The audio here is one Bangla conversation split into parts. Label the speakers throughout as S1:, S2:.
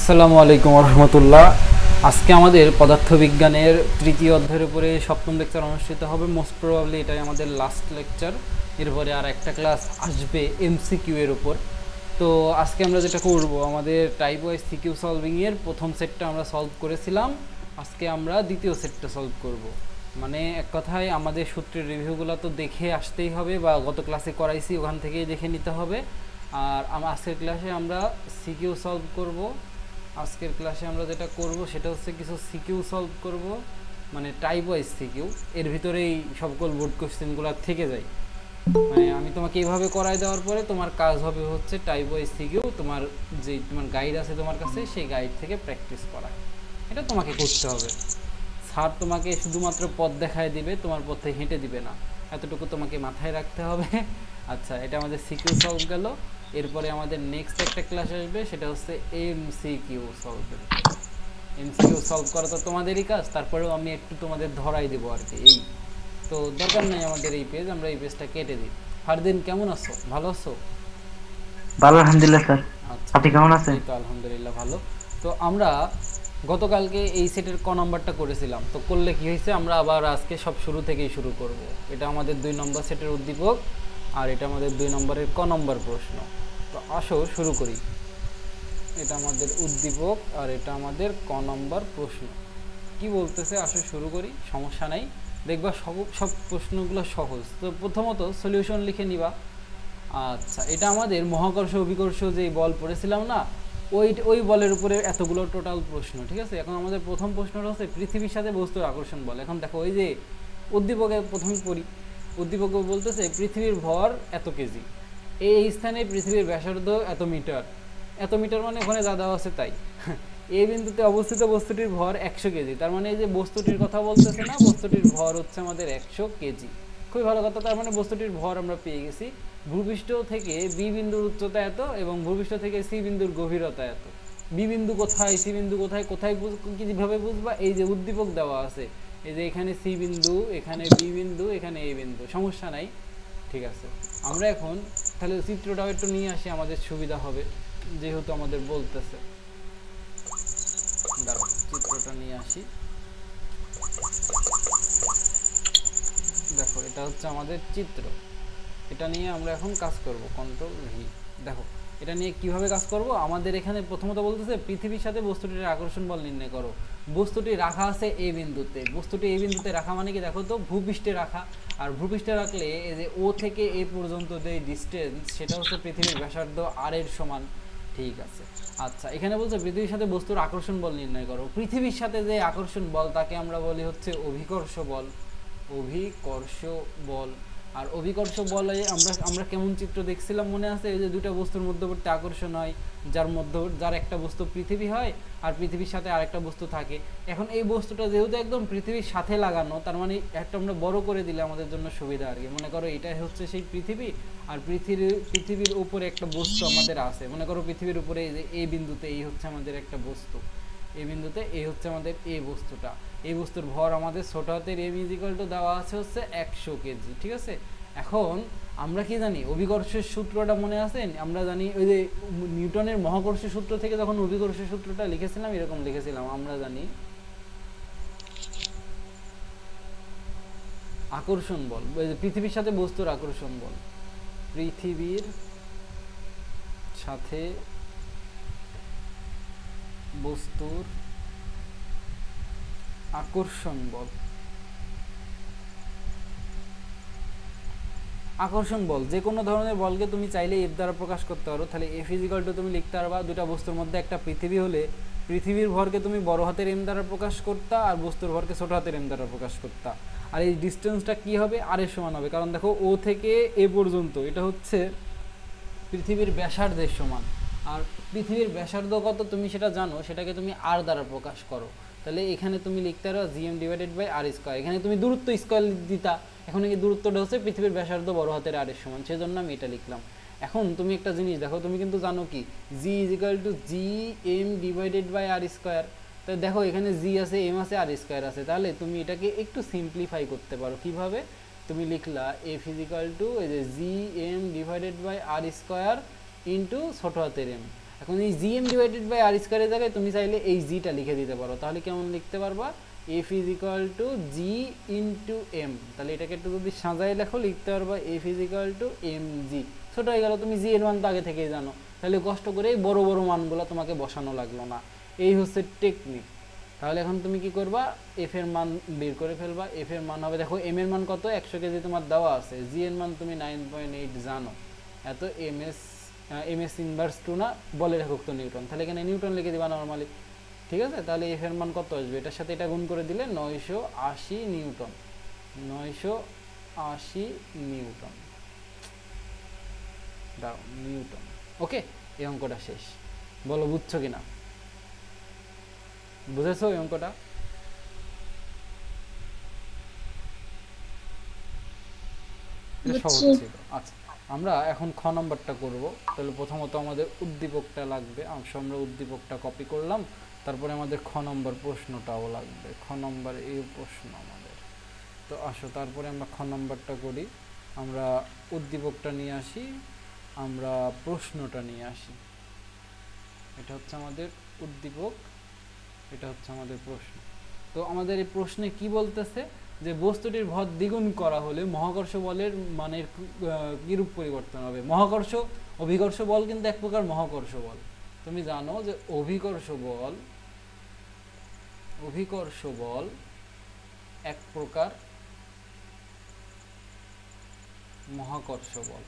S1: আসসালামু আলাইকুম রহমতুল্লাহ। আজকে আমাদের পদার্থবিজ্ঞানের তৃতীয় অধ্যায়ের উপরে সপ্তম লেকচার অনুষ্ঠিত হবে। মোস্ট প্রবাবলি এটাই আমাদের লাস্ট লেকচার। এরপরে আর একটা ক্লাস আসবে এমসিকিউ এর উপর। তো আজকে আমরা যেটা করব, আমাদের টাইপ ওয়াইজ সিকিউ সলভিংয়ের প্রথম সেটটা আমরা সলভ করেছিলাম। আজকে আমরা দ্বিতীয় সেটটা সলভ করব। মানে এক কথায় আমাদের সূত্রের রিভিউগুলো তো দেখে আসতেই হবে, বা গত ক্লাসে করাইছি ওখান থেকেই দেখে নিতে হবে। আর আজকের ক্লাসে আমরা সিকিউ সলভ করব। আজকের ক্লাসে আমরা যেটা করব সেটা হচ্ছে কিছু সিকিউ সলভ করব, মানে টাইপ ওয়াইজ সিকিউ। এর ভিতরেই সকল বোর্ড কোশ্চেনগুলো থেকে যায়। মানে আমি তোমাকে এইভাবে করাই দেওয়ার পরে তোমার কাজ হবে হচ্ছে টাইপ ওয়াইজ সিকিউ, তোমার গাইড আছে তোমার কাছে, সেই গাইড থেকে প্র্যাকটিস করা। এটা তোমাকে করতে হবে। স্যার তোমাকে শুধুমাত্র পথ দেখায় দিবে, তোমার পথে হেঁটে দিবে না, এতটুকু তোমাকে মাথায় রাখতে হবে। আচ্ছা, এটা আমাদের সিকিউ সলভ গেল। এরপরে আমাদের নেক্সট একটা ক্লাস আসবে, সেটা হচ্ছে এমসিকিউ সলভ। এমসিকিউ সলভ করা তো তোমাদেরই কাজ, তারপরেও আমি একটু তোমাদের ধরাই দেবো আর কি। এই তো দরকার নেই আমাদের এই পেজ, আমরা এই পেজটা কেটে দিই। ফারদিন কেমন আছো? ভালো আছো?
S2: ভালো আলহামদুলিল্লাহ স্যার।
S1: আচ্ছা,
S2: আপনি কেমন আছেন?
S1: এই তো আলহামদুলিল্লাহ ভালো। তো আমরা গতকালকে এই সেটের ক নাম্বারটা করেছিলাম, তো করলে কি হয়েছে, আমরা আবার আজকে সব শুরু থেকেই শুরু করব। এটা আমাদের 2 নম্বর সেটের উদ্দীপক, আর এটা আমাদের 2 নম্বরের ক নম্বর প্রশ্ন। তো আসো শুরু করি। এটা আমাদের উদ্দীপক আর এটা আমাদের ক নম্বর প্রশ্ন। কি বলতেছে, আসো শুরু করি, সমস্যা নাই। দেখবা সব সব প্রশ্নগুলো সহজ। তো প্রথমত সলিউশন লিখে নিবা। আচ্ছা, এটা আমাদের মহাকর্ষ অভিকর্ষ যে বল পড়েছিলাম না, ওই ওই বলের উপরে এতগুলো টোটাল প্রশ্ন। ঠিক আছে, এখন আমাদের প্রথম প্রশ্নটা হচ্ছে পৃথিবীর সাথে বস্তুর আকর্ষণ বল। এখন দেখো, ওই যে উদ্দীপকে প্রথমে পড়ি, উদ্দীপকে বলতেছে পৃথিবীর ভর এত কেজি, এই স্থানে পৃথিবীর ব্যাসার্ধ এত মিটার। এত মিটার মানে ওখানে যা দেওয়া আছে তাই। এই বিন্দুতে অবস্থিত বস্তুটির ভর 100 কেজি। তার মানে এই যে বস্তুটির কথা বলতেছে না, বস্তুটির ভর হচ্ছে আমাদের 100 কেজি। খুবই ভালো কথা। তার মানে বস্তুটির ভর আমরা পেয়ে গেছি। ভূপৃষ্ঠ থেকে বি বিন্দুর উচ্চতা এত, এবং ভূপৃষ্ঠ থেকে সি বিন্দুর গভীরতা এত। বি বিন্দু কোথায়, সি বিন্দু কোথায়, কোথায় কিভাবে বুঝবা? এই যে উদ্দীপক দেওয়া আছে, এই যে এখানে সি বিন্দু, এখানে বি বিন্দু, এখানে এ বিন্দু, সমস্যা নাই। ঠিক আছে, আমরা এখন তাহলে চিত্রটাও একটু নিয়ে আসি, আমাদের সুবিধা হবে যেহেতু আমাদের বলতেছে। দাঁড়াও, চিত্রটা নিয়ে আসি। দেখো, এটা হচ্ছে আমাদের চিত্র। এটা নিয়ে আমরা এখন কাজ করব, কন্ট্রোল ভি। দেখো, এটা নিয়ে কিভাবে কাজ করব, আমাদের এখানে প্রথমত বলতেছে পৃথিবীর সাথে বস্তুটির আকর্ষণ বল নির্ণয় করো। বস্তুটি রাখা আছে এ বিন্দুতে। বস্তুটি এই বিন্দুতে রাখা মানে কি, দেখো তো, ভূপৃষ্ঠে রাখা। আর ভূপৃষ্ঠে রাখলে এই যে ও থেকে এ পর্যন্ত যে ডিস্টেন্স, সেটা হচ্ছে পৃথিবীর ব্যাসার্ধ আর এর সমান। ঠিক আছে। আচ্ছা, এখানে বলছে পৃথিবীর সাথে বস্তুর আকর্ষণ বল নির্ণয় করো। পৃথিবীর সাথে যে আকর্ষণ বল তাকে আমরা বলি হচ্ছে অভিকর্ষ বল। অভিকর্ষ বল। আর অভিকর্ষ বলে আমরা আমরা কেমন চিত্র দেখছিলাম মনে আছে? এই যে দুটো বস্তুর মধ্যবর্তী আকর্ষণ হয়, যার একটা বস্তু পৃথিবী হয় আর পৃথিবীর সাথে আরেকটা বস্তু থাকে। এখন এই বস্তুটা যেহেতু একদম পৃথিবীর সাথে লাগানো, তার মানে একটা আমরা বড় করে দিলে আমাদের জন্য সুবিধা আর কি। মনে করো এটাই হচ্ছে সেই পৃথিবী, আর পৃথিবীর উপরে একটা বস্তু আমাদের আছে। মনে করো পৃথিবীর উপরে এই বিন্দুতে এই হচ্ছে আমাদের একটা বস্তু, এই বিন্দুতে এই হচ্ছে আমাদের এই বস্তুটা। এই বস্তুর ভর আমাদের ছোট হাতের এম ইজিক্যাল টু দেওয়া আছে হচ্ছে 100 কেজি। ঠিক আছে, এখন আমরা কি জানি, অভিকর্ষের সূত্রটা মনে আছে? আমরা জানি ওই যে নিউটনের মহাকর্ষ সূত্র থেকে যখন অভিকর্ষের সূত্রটা লিখেছিলাম, এরকম লিখেছিলাম। আমরা জানি আকর্ষণ বল, পৃথিবীর সাথে বস্তুর আকর্ষণ বল। পৃথিবীর সাথে বস্তুর আকর্ষণ বল। আকর্ষণ বল যে কোনো ধরনের বলকে তুমি চাইলে এফ দ্বারা প্রকাশ করতে পারো। তাহলে এফ ইজিক্যাল টু তুমি লিখতে পারবা, দুটা বস্তুর মধ্যে একটা পৃথিবী হলে পৃথিবীর ভরকে তুমি বড় হাতের এম দ্বারা প্রকাশ করতা, আর বস্তুর ভরকে ছোট হাতের এম দ্বারা প্রকাশ করতা। আর এই ডিস্টেন্সটা কি হবে? আর এর সমান হবে, কারণ দেখো ও থেকে এ পর্যন্ত এটা হচ্ছে পৃথিবীর ব্যাসার্ধের সমান। আর পৃথিবীর ব্যাসার্ধ কত তুমি সেটা জানো, সেটাকে তুমি আর দ্বারা প্রকাশ করো। তাহলে এখানে তুমি লিখতে পারো GM divided by R square. এখানে তুমি দূরত্ব স্কোয়ার দিতা, এখন এই দূরত্বটা হচ্ছে পৃথিবীর ব্যাসার্ধ বড় হাতের আর এর সমান, সেজন্য আমি এটা লিখলাম। এখন তুমি একটা জিনিস দেখো, তুমি কিন্তু জানো কি G is equal to G M divided by R square. তো দেখো এখানে জি আছে, এম আছে, আর স্কোয়ার আছে। তাহলে তুমি এটাকে একটু সিম্পলিফাই করতে পারো। কিভাবে? তুমি লিখলা এফ ইজিক্যাল টু এই যে G M divided by R square into ছোট হাতের এম। এখন এই জিএম ডিভাইডেড বাই আর স্কোয়ারের জায়গায় তুমি চাইলে এই জিটা লিখে দিতে পারো, তাহলে কেমন লিখতে পারবা, F is equal to G into M. তাহলে এটাকে একটু যদি সাজায় লেখো লিখতে পারবা F is equal to M G. ছোটো হয়ে গেল, তুমি জি এর মান তো আগে থেকেই জানো, তাহলে কষ্ট করে এই বড় বড় মানগুলো তোমাকে বসানো লাগলো না। এই হচ্ছে টেকনিক। তাহলে এখন তুমি কি করবা, এফ এর মান বের করে ফেলবা। এফ এর মান হবে, দেখো এম এর মান কত, 100 কেজি তোমার দেওয়া আছে, জি এর মান তুমি 9.8 জানো, এত এম এস ইনভার্স টু না, বলের একক তো নিউটন, তাহলে এখানে নিউটন লিখে দিবা নর্মালি। ঠিক আছে, তাহলে এফ এর মান কত আসবে, এটার সাথে এটা গুণ করে দিলে 980 নিউটন, 980 নিউটন দাও নিউটন। ওকে, এই অঙ্কটা শেষ। বলো বুঝছো কিনা, বুঝেছো এই অঙ্কটা? সহজ ছিল। আচ্ছা, আমরা এখন খ নম্বরটা করব। তাহলে প্রথমত আমাদের উদ্দীপকটা লাগবে, আমরা উদ্দীপকটা কপি করলাম, তারপরে আমাদের খ নম্বর প্রশ্নটাও লাগবে। খ নম্বর এই প্রশ্ন আমাদের, তো আসো তারপরে আমরা খ নম্বরটা করি। আমরা উদ্দীপকটা নিয়ে আসি, আমরা প্রশ্নটা নিয়ে আসি। এটা হচ্ছে আমাদের উদ্দীপক, এটা হচ্ছে আমাদের প্রশ্ন। তো আমাদের এই প্রশ্নে কি বলতেছে, যে বস্তুটির ভর দ্বিগুণ করা হলে মহাকর্ষ বলের মানের কিরূপ পরিবর্তন হবে। মহাকর্ষ অভিকর্ষ বল কিন্তু এক প্রকার মহাকর্ষ বল। তুমি জানো যে অভিকর্ষ বল এক প্রকার মহাকর্ষ বল।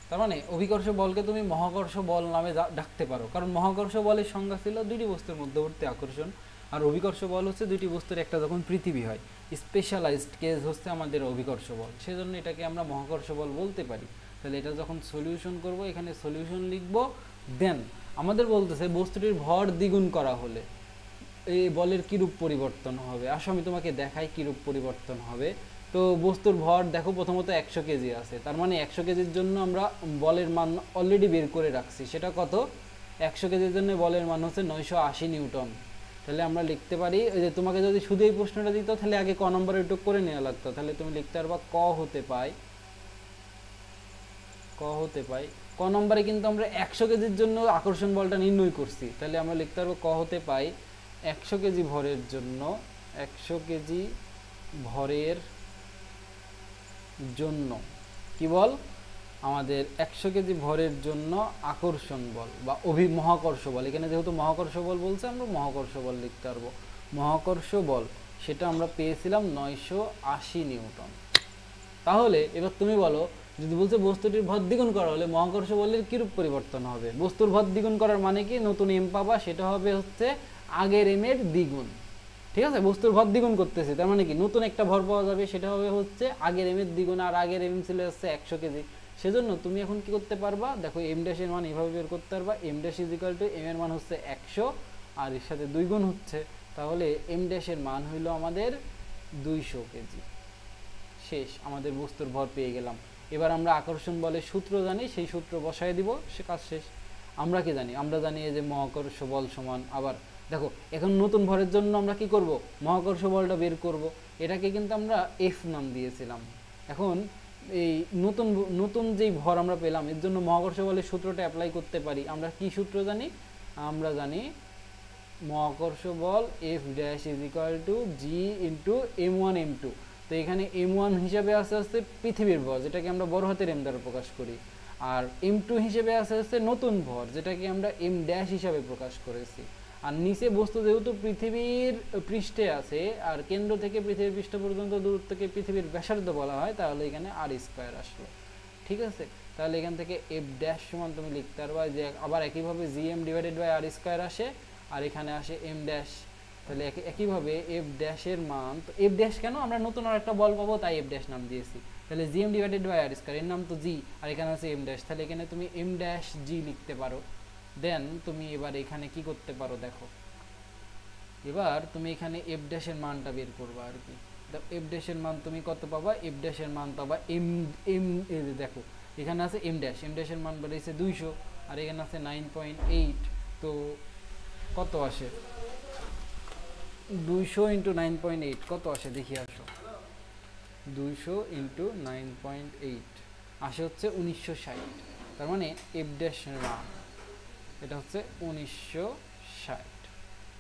S1: তার মানে অভিকর্ষ বলকে তুমি মহাকর্ষ বল নামে ডাকতে পারো, কারণ মহাকর্ষ বলের সংজ্ঞা ছিল দুইটি বস্তুর মধ্যবর্তী আকর্ষণ, আর অভিকর্ষ বল হচ্ছে দুইটি বস্তুর একটা যখন পৃথিবী হয়, স্পেশালাইজড কেস হচ্ছে আমাদের অভিকর্ষ বল, সেজন্য এটাকে আমরা মহাকর্ষ বল বলতে পারি। তাহলে এটা যখন সলিউশন করব, এখানে সলিউশন লিখব, দেন আমাদের বলতেছে বস্তুটির ভর দ্বিগুণ করা হলে এই বলের কিরূপ পরিবর্তন হবে। আসো আমি তোমাকে দেখাই কিরূপ পরিবর্তন হবে। তো বস্তুর ভর দেখো প্রথমত 100 কেজি আছে, তার মানে 100 কেজির জন্য আমরা বলের মান অলরেডি বের করে রাখছি, সেটা কত, 100 কেজির জন্য বলের মান হচ্ছে 980 নিউটন। তাহলে আমরা লিখতে পারি, ওই যে তোমাকে যদি শুধু এই প্রশ্নটা দিত তাহলে আগে ক নম্বরে টুক করে নেওয়া লাগতো, তাহলে তুমি লিখতে পারবা ক হতে পাই। ক নম্বরে কিন্তু আমরা 100 কেজির জন্য আকর্ষণ বলটা নির্ণয় করছি, তাহলে আমরা লিখতে পারবো ক হতে পাই 100 কেজি ভরের জন্য, 100 কেজি ভরের জন্য কি বল, আমাদের 100 কেজি ভরের জন্য আকর্ষণ বল বা মহাকর্ষ বল। এখানে যেহেতু মহাকর্ষ বল বলছে, আমরা মহাকর্ষ বল লিখতে পারবো। মহাকর্ষ বল সেটা আমরা পেয়েছিলাম 980 নিউটন। তাহলে এবার তুমি বলো, যদি বলছে বস্তুটির ভর দ্বিগুণ করা হলে মহাকর্ষ বলের কিরূপ পরিবর্তন হবে। বস্তুর ভর দ্বিগুণ করার মানে কি, নতুন এম পাবা, সেটা হবে হচ্ছে আগের এম এর দ্বিগুণ। ঠিক আছে, বস্তুর ভর দ্বিগুণ করতেছি, তার মানে কি নতুন একটা ভর পাওয়া যাবে, সেটা হবে হচ্ছে আগের এম এর দ্বিগুণ, আর আগের এম ছিল হচ্ছে 100 কেজি। সেজন্য তুমি এখন কি করতে পারবা, দেখো এম ড্যাশের মান এইভাবে বের করতে পারবা, M dash is equal to M এর মান হচ্ছে 100 আর এর সাথে 2 গুণ হচ্ছে, তাহলে এম ড্যাশের মান হইল আমাদের 200 কেজি। শেষ, আমাদের বস্তুর ভর পেয়ে গেলাম। এবার আমরা আকর্ষণ বলের সূত্র জানি, সেই সূত্র বসায় দিব, সে কাজ শেষ। আমরা কি জানি, আমরা জানি যে মহাকর্ষ বল সমান, আবার দেখো এখন নতুন ভরের জন্য আমরা কি করব, মহাকর্ষ বলটা বের করব, এটাকে কিন্তু আমরা এফ নাম দিয়েছিলাম। এখন এই নতুন যেই ভর আমরা পেলাম, এর জন্য মহাকর্ষ বলের সূত্রটা অ্যাপ্লাই করতে পারি। আমরা কি সূত্র জানি, আমরা জানি মহাকর্ষ বল F dash is equal to G into m1 m2। তো এখানে m1 হিসাবে আসে হচ্ছে পৃথিবীর ভর, যেটাকে আমরা বড় হাতের এম দ্বারা প্রকাশ করি, আর m2 হিসেবে আসে হচ্ছে নতুন ভর, যেটাকে আমরা এম ড্যাশ হিসাবে প্রকাশ করেছি। আর নিচে বস্তু যেহেতু পৃথিবীর পৃষ্ঠে আছে, আর কেন্দ্র থেকে পৃথিবীর পৃষ্ঠ পর্যন্ত দূরত্বকে পৃথিবীর ব্যাসার্ধ বলা হয়, তাহলে এখানে আর স্কোয়ার আসলো। ঠিক আছে, তাহলে এখান থেকে এফ ড্যাশ সমান তুমি লিখতে পারবা যে আবার একইভাবে G M divided by R square আসে, আর এখানে আসে এম ড্যাশ। তাহলে একইভাবে এফ ড্যাশের মান, তো এফ ড্যাশ কেন, আমরা নতুন আর একটা বল পাবো তাই এফ ড্যাশ নাম দিয়েছি। তাহলে G M divided by R square, এর নাম তো জি, আর এখানে আছে এম ড্যাশ, তাহলে এখানে তুমি এম ড্যাশ জি লিখতে পারো। দেন তুমি এবার এখানে কি করতে পারো, দেখো এবার তুমি এখানে এফ ড্যাশের মানটা বের করবা আর কি। এফ ড্যাশের মান তুমি কত পাবা, এফ ড্যাশের মান পাবা এম এম দেখো এখানে আছে এম ড্যাশের মান বেরিয়েছে 200, আর এখানে আছে 9.8, তো কত আসে 200 ইন্টু 9.8 কত আসে দেখি, আসো 200 ইন্টু 9.8 আসে হচ্ছে 1960। তার মানে এফ ড্যাশের মান এটা হচ্ছে 1960।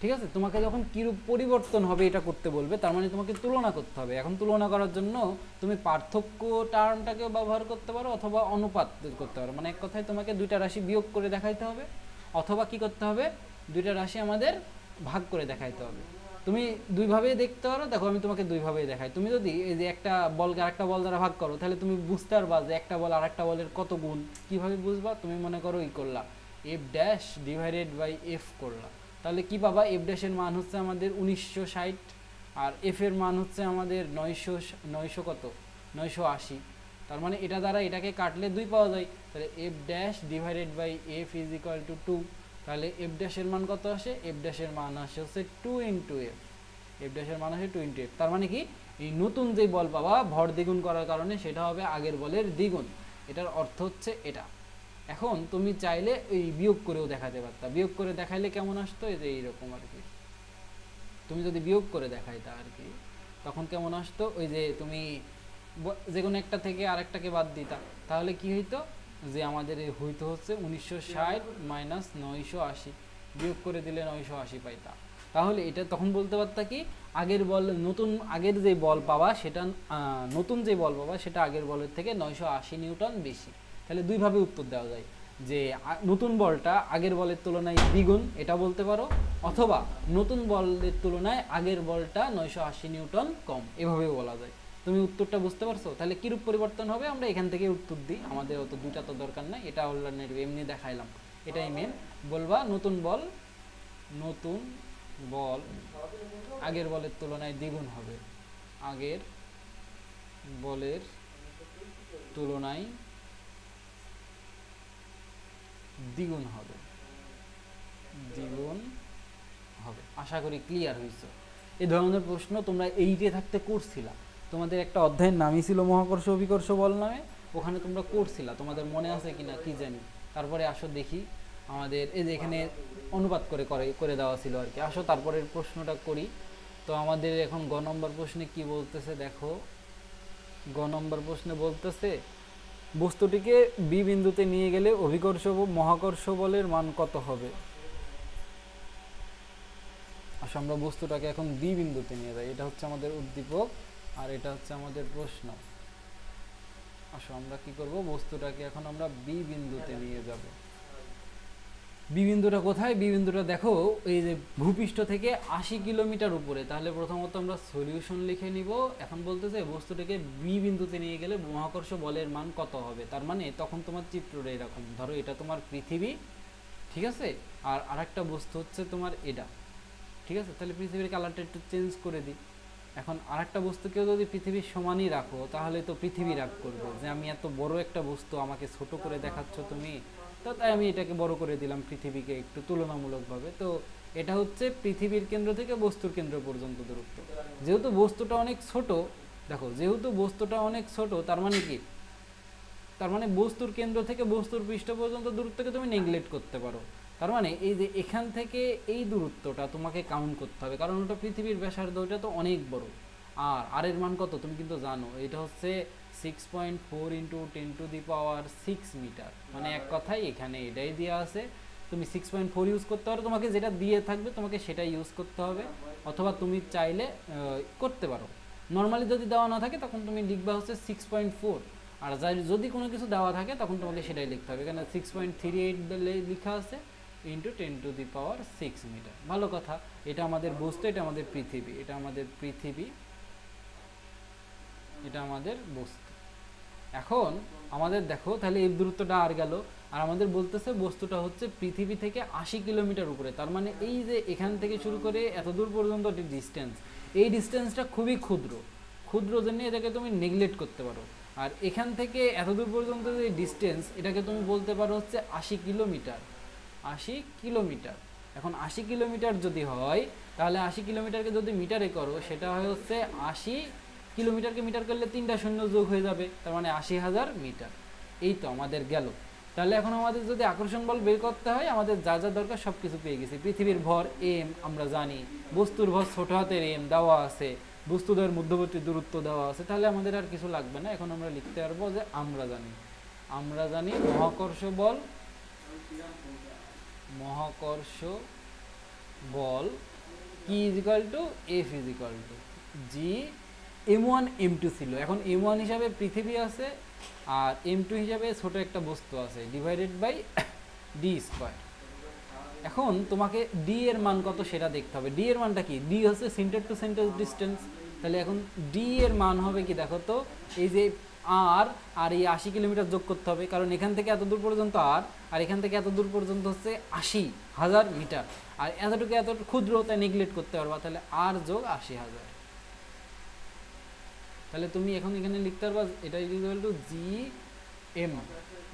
S1: ঠিক আছে, তোমাকে যখন কিরূপ পরিবর্তন হবে এটা করতে বলবে, তার মানে তোমাকে তুলনা করতে হবে। এখন তুলনা করার জন্য তুমি পার্থক্য টার্মটাকে ব্যবহার করতে পারো অথবা অনুপাত করতে পারো। মানে এক কথায় তোমাকে দুইটা রাশি বিয়োগ করে দেখাইতে হবে, অথবা কি করতে হবে, দুইটা রাশি আমাদের ভাগ করে দেখাইতে হবে। তুমি দুইভাবেই দেখতে পারো। দেখো আমি তোমাকে দুইভাবেই দেখাই। তুমি যদি এই যে একটা বলকে আরেকটা বল দ্বারা ভাগ করো, তাহলে তুমি বুঝতে পারবা যে একটা বল আরেকটা বলের কত গুণ। কিভাবে বুঝবা? তুমি মনে করো ই করলা, F dash divided by F করলা, তাহলে কি পাবা? এফ ড্যাশের মান হচ্ছে আমাদের 1960, আর এফ এর মান হচ্ছে আমাদের 900 কত, 980। তার মানে এটা দ্বারা এটাকে কাটলে 2 পাওয়া যায়। তাহলে F dash divided by F is equal to 2। তাহলে এফ ড্যাশের মান কত আসে? এফ ড্যাশের মান আসে হচ্ছে 2 ইন্টু এফ। এফ ড্যাশের মান আসে 2 ইন্টু এফ। তার মানে কি, এই নতুন যে বল পাবা ভর দ্বিগুণ করার কারণে সেটা হবে আগের বলের দ্বিগুণ। এটার অর্থ হচ্ছে এটা। এখন তুমি চাইলে এই বিয়োগ করেও দেখাতে পারতা। বিয়োগ করে দেখাইলে কেমন আসতো? এই যে এইরকম আর কি। তুমি যদি বিয়োগ করে দেখাইতা আর কি, তখন কেমন আসতো? ওই যে তুমি যে কোনো একটা থেকে আরেকটাকে বাদ দিতা, তাহলে কি হইতো? যে আমাদের হইতো হচ্ছে 1960 মাইনাস 980, বিয়োগ করে দিলে 980 পাইতা। তাহলে এটা তখন বলতে পারতা কি, আগের বল নতুন, আগের যে বল পাবা সেটা নতুন যে বল পাবা সেটা আগের বলের থেকে 980 নিউটন বেশি। তাহলে দুইভাবে উত্তর দেওয়া যায়, যে নতুন বলটা আগের বলের তুলনায় দ্বিগুণ, এটা বলতে পারো, অথবা নতুন বলের তুলনায় আগের বলটা 980 নিউটন কম, এভাবেও বলা যায়। তুমি উত্তরটা বুঝতে পারছো? তাহলে কিরূপ পরিবর্তন হবে আমরা এখান থেকে উত্তর দিই, আমাদের অত দুইটা তো দরকার নাই, এটা অল্টারনেটিভ এমনি দেখাইলাম, এটাই মেন। বলবা নতুন বল আগের বলের তুলনায় দ্বিগুণ হবে, আগের বলের তুলনায় দ্বিগুণ হবে। আশা করি ক্লিয়ার হয়েছে। এই ধরনের প্রশ্ন তোমরা এইটে থাকতে করছিলা। তোমাদের একটা অধ্যায়ের নামই ছিল মহাকর্ষ অভিকর্ষ বল নামে, ওখানে তোমরা করছিলা, তোমাদের মনে আছে কিনা কি জানি। তারপরে আসো দেখি, আমাদের এই যে এখানে অনুপাত করে দেওয়া ছিল আর কি। আসো তারপরের প্রশ্নটা করি। তো আমাদের এখন গ নম্বর প্রশ্নে কি বলতেছে দেখো। গ নম্বর প্রশ্নে বলতেছে, বস্তুটিকে বি বিন্দুতে নিয়ে গেলে অভিকর্ষ মহাকর্ষ বলের মান কত হবে? আসলে আমরা বস্তুটাকে এখন বি বিন্দুতে নিয়ে যাই। এটা হচ্ছে আমাদের উদ্দীপক আর এটা হচ্ছে আমাদের প্রশ্ন। আসলে আমরা কি করব, বস্তুটাকে এখন আমরা বি বিন্দুতে নিয়ে যাব। বি বিন্দুটা কোথায়? বি বিন্দুটা দেখো এই যে ভূপৃষ্ঠ থেকে 80 কিলোমিটার উপরে। তাহলে প্রথমত আমরা সলিউশন লিখে নিব। এখন বলতেছে বস্তুটাকে বি বিন্দুতে নিয়ে গেলে মহাকর্ষ বলের মান কত হবে। তার মানে তখন তোমার চিত্রটা এরকম, ধরো এটা তোমার পৃথিবী, ঠিক আছে, আর আরেকটা বস্তু হচ্ছে তোমার এটা, ঠিক আছে। তাহলে পৃথিবীর কালারটা একটু চেঞ্জ করে দিই। এখন আরেকটা বস্তুকেও যদি পৃথিবীর সমানই রাখো, তাহলে তো পৃথিবী রাগ করবে যে আমি এত বড় একটা বস্তু আমাকে ছোট করে দেখাচ্ছ তুমি। তো তাই আমি এটাকে বড় করে দিলাম পৃথিবীকে একটু তুলনামূলকভাবে। তো এটা হচ্ছে পৃথিবীর কেন্দ্র থেকে বস্তুর কেন্দ্র পর্যন্ত দূরত্ব। যেহেতু বস্তুটা অনেক ছোট, দেখো যেহেতু বস্তুটা অনেক ছোট, তার মানে কি, তার মানে বস্তুর কেন্দ্র থেকে বস্তুর পৃষ্ঠ পর্যন্ত দূরত্বকে তুমি নেগলেক্ট করতে পারো। তার মানে এই যে এখান থেকে এই দূরত্বটা তোমাকে কাউন্ট করতে হবে, কারণ ওটা পৃথিবীর ব্যাসার্ধ, ওটা তো অনেক বড়। আর এর মান কত তুমি কিন্তু জানো, এটা হচ্ছে 6.4 ইন্টু 10⁶ মিটার। মানে এক কথায় এখানে এটাই দেওয়া আছে, তুমি 6.4 ইউজ করতে পারো, তোমাকে যেটা দিয়ে থাকবে তোমাকে সেটাই ইউজ করতে হবে, অথবা তুমি চাইলে করতে পারো। নর্মালি যদি দেওয়া না থাকে তখন তুমি লিখবা হচ্ছে 6.4, আর যদি কোনো কিছু দেওয়া থাকে তখন তোমাকে সেটাই লিখতে হবে। এখানে 6.38 লেখা আছে ইন্টু 10⁶ মিটার। ভালো কথা, এটা আমাদের বস্তু, এটা আমাদের পৃথিবী, এটা আমাদের পৃথিবী, এটা আমাদের বস্তু। এখন আমাদের দেখো তাহলে এই দূরত্বটা আর গেল, আর আমাদের বলতেছে বস্তুটা হচ্ছে পৃথিবী থেকে 80 কিলোমিটার উপরে। তার মানে এই যে এখান থেকে শুরু করে এত দূর পর্যন্ত একটি ডিস্টেন্স, এই ডিস্টেন্সটা খুবই ক্ষুদ্র জন্য এটাকে তুমি নেগলেক্ট করতে পারো। আর এখান থেকে এত দূর পর্যন্ত যে ডিস্টেন্স, এটাকে তুমি বলতে পারো হচ্ছে 80 কিলোমিটার। 80 কিলোমিটার। এখন 80 কিলোমিটার যদি হয়, তাহলে 80 কিলোমিটারকে যদি মিটারে করো, সেটা হয় হচ্ছে 80 কিলোমিটারকে মিটার করলে 3টা শূন্য যোগ হয়ে যাবে, তার মানে 80,000 মিটার। এই তো আমাদের গেল। তাহলে এখন আমাদের যদি আকর্ষণ বল বের করতে হয়, আমাদের যা যা দরকার সব কিছু পেয়ে গেছি। পৃথিবীর ভর এম আমরা জানি, বস্তুর ভর ছোট হাতের এম দেওয়া আছে, বস্তুদের মধ্যবর্তী দূরত্ব দেওয়া আছে, তাহলে আমাদের আর কিছু লাগবে না। এখন আমরা লিখতে পারবো যে আমরা জানি মহাকর্ষ বল মহাকর্ষ বল কি is equal two F is equal to G m1 m2 ছিল, এখন m1 হিসাবে পৃথিবী আছে আর m2 হিসাবে ছোট একটা বস্তু আছে, ডিভাইডেড বাই ডি স্কোয়ার। এখন তোমাকে ডি এর মান কত সেটা দেখতে হবে। ডি এর মানটা কি? ডি হচ্ছে সেন্টার টু সেন্টার ডিস্টেন্স। তাহলে এখন ডি এর মান হবে কি দেখো তো, এই যে আর এই 80 কিলোমিটার যোগ করতে হবে, কারণ এখান থেকে এত দূর পর্যন্ত আর এখান থেকে এত দূর পর্যন্ত হচ্ছে 80,000 মিটার, আর এতটুকু এত ক্ষুদ্র, তাই নেগলেক্ট করতে পারবা। তাহলে আর যোগ 80,000। তাহলে তুমি এখন এখানে লিখতে পারবা এটা ইকুয়াল টু জি এম।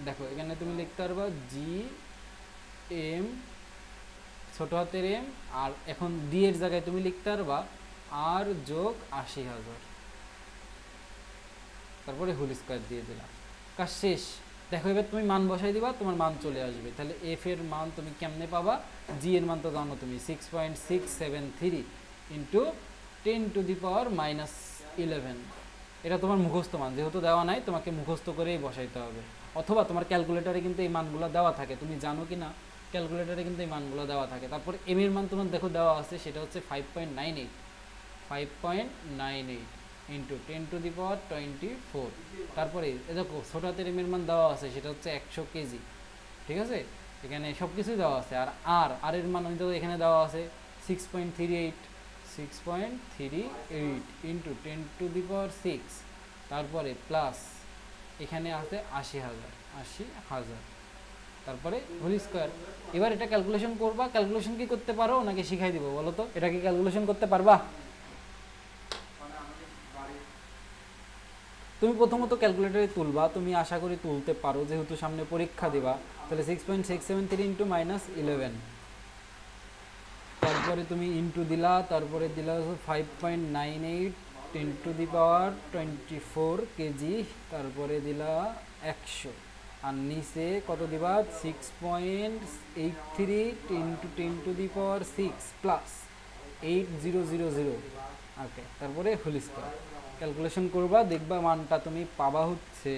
S1: দেখো এখানে তুমি লিখতে পারবা জি এম ছোট হাতের এম, আর এখন ডি এর জায়গায় তুমি লিখতে পারবা আর যোগ 80,000, তারপরে হোল স্কোয়ার দিয়ে দিলাম, কাজ শেষ। দেখো এবার তুমি মান বসাই দিবা, তোমার মান চলে আসবে। তাহলে এফ এর মান তুমি কেমনে পাবা? জি এর মান তো জানো তুমি 6.673 ইন্টু 10⁻⁻11। এটা তোমার মুখস্থ মান, যেহেতু দেওয়া নাই তোমাকে মুখস্থ করেই বসাইতে হবে, অথবা তোমার ক্যালকুলেটারে কিন্তু এই মানগুলো দেওয়া থাকে, তুমি জানো কি না ক্যালকুলেটারে কিন্তু এই মানগুলো দেওয়া থাকে। তারপর এম এর মান তোমার দেখো দেওয়া আছে, সেটা হচ্ছে 5.98 ইন্টু 10⁻24। তারপরে দেখো ছোট হাতের এম এর মান দেওয়া আছে, সেটা হচ্ছে 100 কেজি, ঠিক আছে? এখানে সব কিছুই দেওয়া আছে। আর এর মান এখানে দেওয়া আছে 6.38 ইন্টু 10⁻6, তারপরে প্লাস এখানে আছে 80,000, তারপরে হোল স্কোয়ার। এবার এটা ক্যালকুলেশন করবা। ক্যালকুলেশন কি করতে পারো নাকি শিখাই দিব বলো তো? এটা কি ক্যালকুলেশন করতে পারবা? তুমি প্রথমত ক্যালকুলেটরে তুলবা, তুমি আশা করি তুলতে পারো যেহেতু সামনে পরীক্ষা দিবা। তাহলে 6.673 ইন্টু -11, তারপরে তুমি ইন্টু দিলা, তারপরে দিলা 5.98 10⁻24 কেজি, তারপরে দিলা 100, আর নিচে কত দিবা 6.83 ইন্টু 10⁻6 প্লাস 8000। ওকে, তারপরে হোল স্কোয়ার। ক্যালকুলেশন করবা, দেখবা মানটা তুমি পাবা হচ্ছে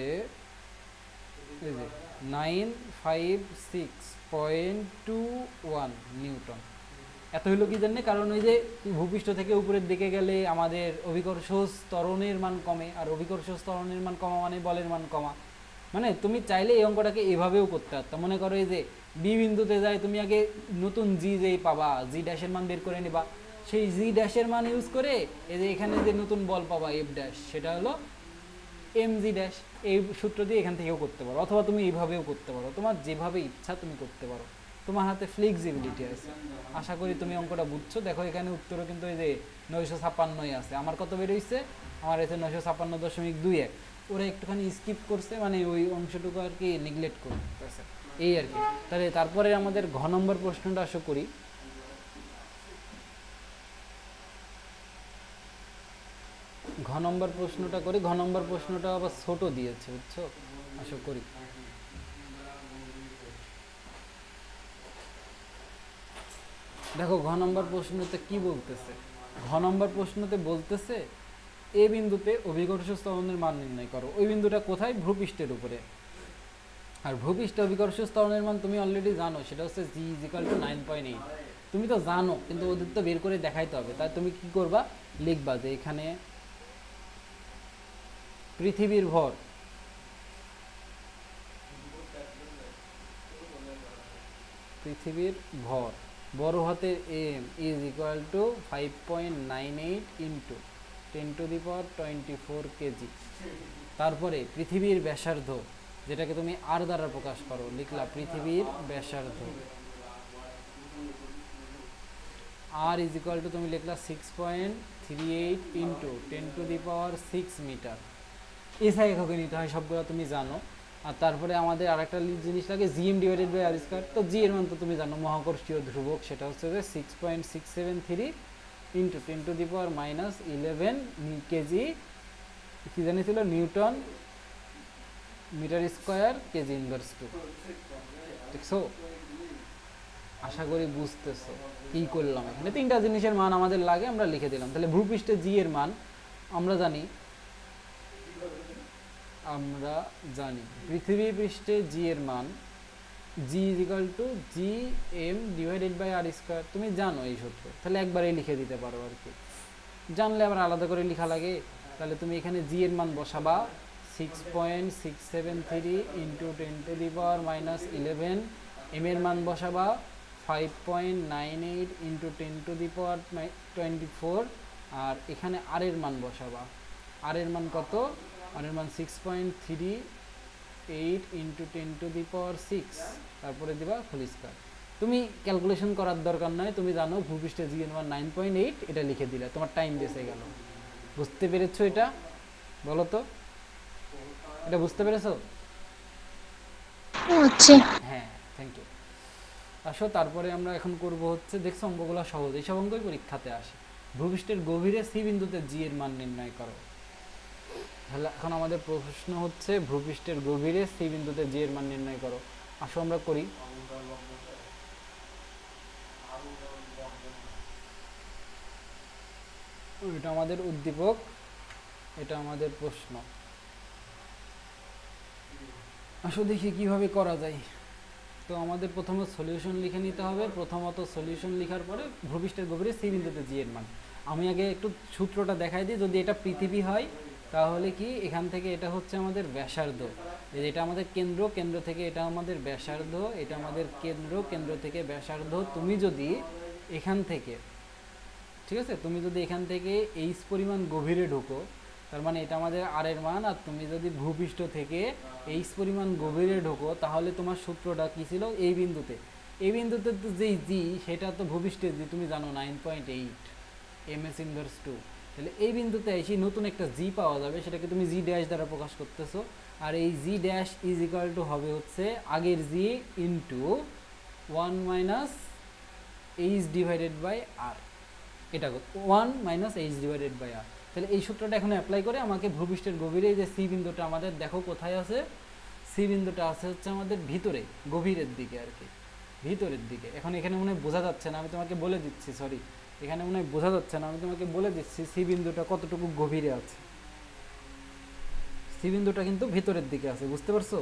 S1: 956.21 নিউটন। এত হইলো কি জানে? কারণ ওই যে ভূপৃষ্ঠ থেকে উপরের দিকে গেলে আমাদের অভিকর্ষ ত্বরণের মান কমে, আর অভিকর্ষ ত্বরণের মান কমা মানে বলের মান কমা। মানে তুমি চাইলে এই অঙ্কটাকে এভাবেও করতে পারতাম। মনে করো এই যে বি বিন্দুতে যায়, তুমি আগে নতুন জি যেই পাবা, জি ড্যাশের মান বের করে নিবা, সেই জি ড্যাশের মান ইউজ করে এই যে এখানে যে নতুন বল পাবা এফ ড্যাশ, সেটা হলো এম জি ড্যাশ। এই সূত্র দিয়ে এখান থেকেও করতে পারো, অথবা তুমি এইভাবেও করতে পারো, তোমার যেভাবে ইচ্ছা তুমি করতে পারো, তোমার হাতে ফ্লেক্সিবিলিটি আছে। আশা করি তুমি অঙ্কটা বুঝছো। দেখো এখানে উত্তরও কিন্তু এই যে 956 আছে। আমার কত বেরোইছে? আমার এসে 956.21। ওরা একটুখানি স্কিপ করছে, মানে ওই অংশটুকু আর কি নেগলেক্ট করতেছে, এই আর কি। তাহলে তারপরে আমাদের ঘ নম্বর প্রশ্নটা আশা করি। ঘ নম্বর প্রশ্নটা করি। ঘ নম্বর প্রশ্নটা আবার ছোট দিয়েছে, বুঝছো? আশা করি দেখো ঘ নম্বর প্রশ্নতে কি বলতেছে। ঘ নম্বর প্রশ্নতে বলতেছে এ বিন্দুতে অভিকর্ষ ত্বরণের মান নির্ণয় করো। ওই বিন্দুটা কোথায়? ভূপৃষ্ঠের উপরে। আর ভূপৃষ্ঠে অভিকর্ষ ত্বরণের মান তুমি অলরেডি জানো, সেটা হচ্ছে জি ইজ ইকুয়াল টু 9.8। তুমি তো জানো, কিন্তু ওদের তো বের করে দেখাইতে হবে। তাই তুমি কি করবা? লিখবা যে এখানে পৃথিবীর ভর বড় হাতের M is equal to 5.98 into 10⁻24 KG. তারপরে পৃথিবীর ব্যাসার্ধ, যেটাকে তুমি আর দ্বারা প্রকাশ করো, লিখলা পৃথিবীর ব্যাসার্ধ আর ইজ ইকুয়াল টু তুমি লিখলা 6.38 ইন্টু 10⁻6 মিটার। এসআই এককে নিতে হয়, সবগুলো তুমি জানো। আর তারপরে আমাদের আরেকটা জিনিস লাগে GM divided by R square. তো জি এর মান তো তুমি জানো, মহাকর্ষীয় ধ্রুবক, সেটা হচ্ছে যে 6.673 ইন্টু 10⁻11 কেজি, কি জানিয়েছিল? Newton metre square KG inverse 2। দেখছো? আশা করি বুঝতেছো কি করলাম এখানে। তিনটা জিনিসের মান আমাদের লাগে, আমরা লিখে দিলাম। তাহলে ভূপৃষ্ঠে জি এর মান আমরা জানি পৃথিবী পৃষ্ঠে জি এর মান G is equal to G M divided by R square. তুমি জানো এই সূত্র, তাহলে একবারেই লিখে দিতে পারো আর কি। জানলে আবার আলাদা করে লেখা লাগে, তাহলে তুমি এখানে জি এর মান বসাবা 6.673 ইন্টু 10⁻⁻11। এম এর মান বসাবা 5.98 ইন্টু 10⁻24। আর এখানে আর এর মান বসাবা, আর এর মান কত, আর এর মান 6.38 ইন্টু 10⁻6, তারপরে দিবা হোল স্কয়ার। তুমি ক্যালকুলেশন করার দরকার নয়, তুমি জানো ভূপৃষ্ঠে জি এর মান 9.8, এটা লিখে দিলে তোমার টাইম বেঁচে গেল। বুঝতে পেরেছো এটা? বলো তো, এটা বুঝতে পেরেছো? হ্যাঁ, থ্যাংক ইউ। আসো তারপরে আমরা এখন করব হচ্ছে, দেখছো অঙ্কগুলো সহজ, এইসব অঙ্কই পরীক্ষাতে আসে। ভূপৃষ্ঠের গভীরে সি বিন্দুতে জি এর মান নির্ণয় করো। তাহলে এখন আমাদের প্রশ্ন হচ্ছে ভূপৃষ্ঠের গভীরে সি বিন্দুতে জি এর মান নির্ণয় করো। আসো আমরা করি। এটা আমাদের উদ্দীপক, এটা আমাদের প্রশ্ন। আসো দেখি কিভাবে করা যায়। তো আমাদের প্রথমে সলিউশন লিখে নিতে হবে। প্রথমত সলিউশন লেখার পরে ভূপৃষ্ঠের গভীরে সি বিন্দুতে জি এর মান। আমি আগে একটু সূত্রটা দেখাই দিই। যদি এটা পৃথিবী হয় তাহলে কি এখান থেকে এটা হচ্ছে আমাদের ব্যাসার্ধ, এটা আমাদের কেন্দ্র, কেন্দ্র থেকে এটা আমাদের ব্যাসার্ধ, এটা আমাদের কেন্দ্র, কেন্দ্র থেকে ব্যাসার্ধ। তুমি যদি এখান থেকে, ঠিক আছে, তুমি যদি এখান থেকে এইচ পরিমাণ গভীরে ঢোকো, তার মানে এটা আমাদের আর এর মান। আর তুমি যদি ভূপৃষ্ঠ থেকে এইচ পরিমাণ গভীরে ঢোকো, তাহলে তোমার সূত্রটা কী ছিল, এই বিন্দুতে, এই বিন্দুতে তো যেই জি, সেটা তো ভূপৃষ্ঠের জি তুমি জানো 9.8 এমএস ইনভার্স 2। তাহলে এই বিন্দুতে এসে নতুন একটা জি পাওয়া যাবে, সেটাকে তুমি জি ড্যাশ দ্বারা প্রকাশ করতেছো। আর এই G dash is equal to হবে হচ্ছে আগের G into 1 minus H divided by R. এটা 1 minus H divided by R. তাহলে এই সূত্রটা এখন অ্যাপ্লাই করে আমাকে ভূপৃষ্ঠের গভীরে যে সি বিন্দুটা আমাদের, দেখো কোথায় আছে, সি বিন্দুটা আছে হচ্ছে আমাদের ভিতরে, গভীরের দিকে আর কি, ভিতরের দিকে। এখন এখানে মনে হয় বোঝা যাচ্ছে না, আমি তোমাকে বলে দিচ্ছি, সরি, এখানে মনে হয় বোঝা যাচ্ছে না, আমি তোমাকে বলে দিচ্ছি সি বিন্দুটা কতটুকু গভীরে আছে। সি বিন্দুটা কিন্তু ভিতরের দিকে আছে, বুঝতে পারছো?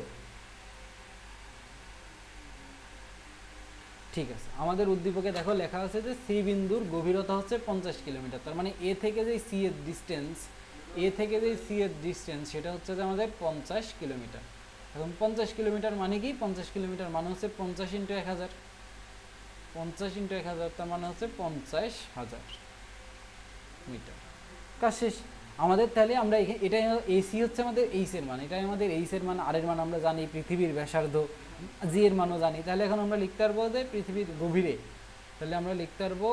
S1: ঠিক আছে, আমাদের উদ্দীপকে দেখো লেখা আছে যে সি বিন্দুর গভীরতা হচ্ছে 50 কিলোমিটার। তার মানে এ থেকে যে সি এর ডিস্টেন্স, এ থেকে যে সি এর ডিস্টেন্স সেটা হচ্ছে যে আমাদের 50 কিলোমিটার। এখন 50 কিলোমিটার মানে কি, 50 কিলোমিটার মানে হচ্ছে 50 ইন্টু 1000, 50 ইন্টু 1000, তার মানে হচ্ছে 50,000 মিটার। কাজ শেষ আমাদের। তাহলে আমরা এটা এসি হচ্ছে আমাদের এইচ এর মান, এটাই আমাদের এইচ এর মান, আর এর মান আমরা জানি, পৃথিবীর ব্যাসার্ধ জি এর মানও জানি। তাহলে এখন আমরা লিখতে পারবো যে পৃথিবীর গভীরে, তাহলে আমরা লিখতে পারবো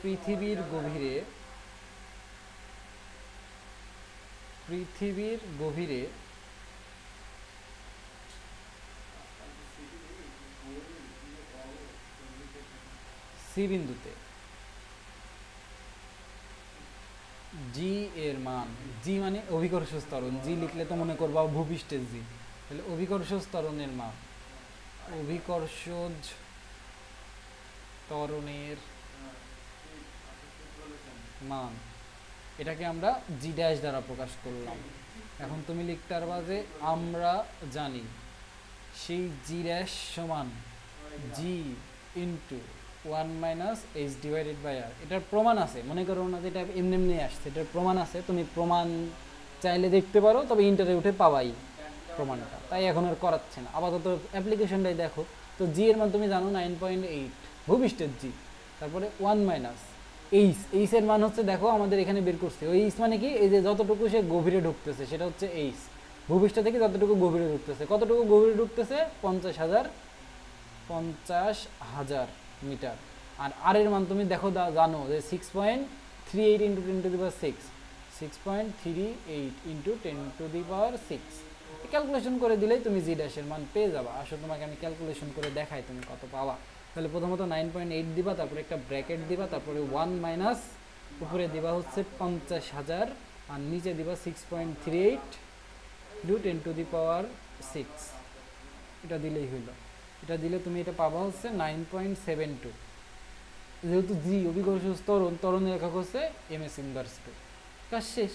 S1: পৃথিবীর গভীরে, পৃথিবীর গভীরে সি বিন্দুতে জি এর মান, জি মানে অভিকর্ষ ত্বরণ, জি লিখলে তো মনে করবা ভূপৃষ্ঠের জি, তাহলে অভিকর্ষ ত্বরণের মান, অভিকর্ষজ ত্বরণের মান, এটাকে আমরা জি ড্যাশ দ্বারা প্রকাশ করলাম। এখন তুমি লিখতে পারবা যে আমরা জানি সেই জি ড্যাশ সমান G into 1 minus H divided by R. এটার প্রমাণ আছে, মনে করো না যে এটা এমনি এমনি আসছে, এটার প্রমাণ আছে, তুমি প্রমাণ চাইলে দেখতে পারো, তবে ইন্টারনেটে উঠে পাবাই প্রমাণটা, তাই এখন আর করাচ্ছে না, আপাতত অ্যাপ্লিকেশনটাই দেখো। তো জি এর মান তুমি জানো 9.8 ভূপৃষ্ঠের জি, তারপরে 1 মাইনাস এইচ, এইচ এর মান হচ্ছে দেখো আমাদের এখানে বের করছে, ওই এইচ মানে কি, এই যে যতটুকু সে গভীরে ঢুকতেছে সেটা হচ্ছে এইচ, ভূপৃষ্ঠ থেকে যতটুকু গভীরে ঢুকতেছে, কতটুকু গভীরে ঢুকতেছে, 50,000 মিটার। আর আর এর মান তুমি দেখো জানো যে 6.38 ইন্টু 10⁻6, 6.38 ইন্টু 10⁻6, ক্যালকুলেশন করে দিলেই তুমি জি ড্যাশের মান পেয়ে যাবা। আসলে তোমাকে আমি ক্যালকুলেশন করে দেখাই তুমি কত পাবা। তাহলে প্রথমত 9.8 দিবা, তারপরে একটা ব্র্যাকেট দিবা, তারপরে 1 মাইনাস, উপরে দিবা হচ্ছে 50,000, আর নিচে দিবা 6.38 ইন্টু 10⁻6, এটা দিলেই হইল। এটা দিলে তুমি এটা পাবা হচ্ছে 9.72, যেহেতু জি অভিকর্ষ ত্বরণ, ত্বরণের একক হচ্ছে এমএস ইনভার্স 2। কাজ শেষ।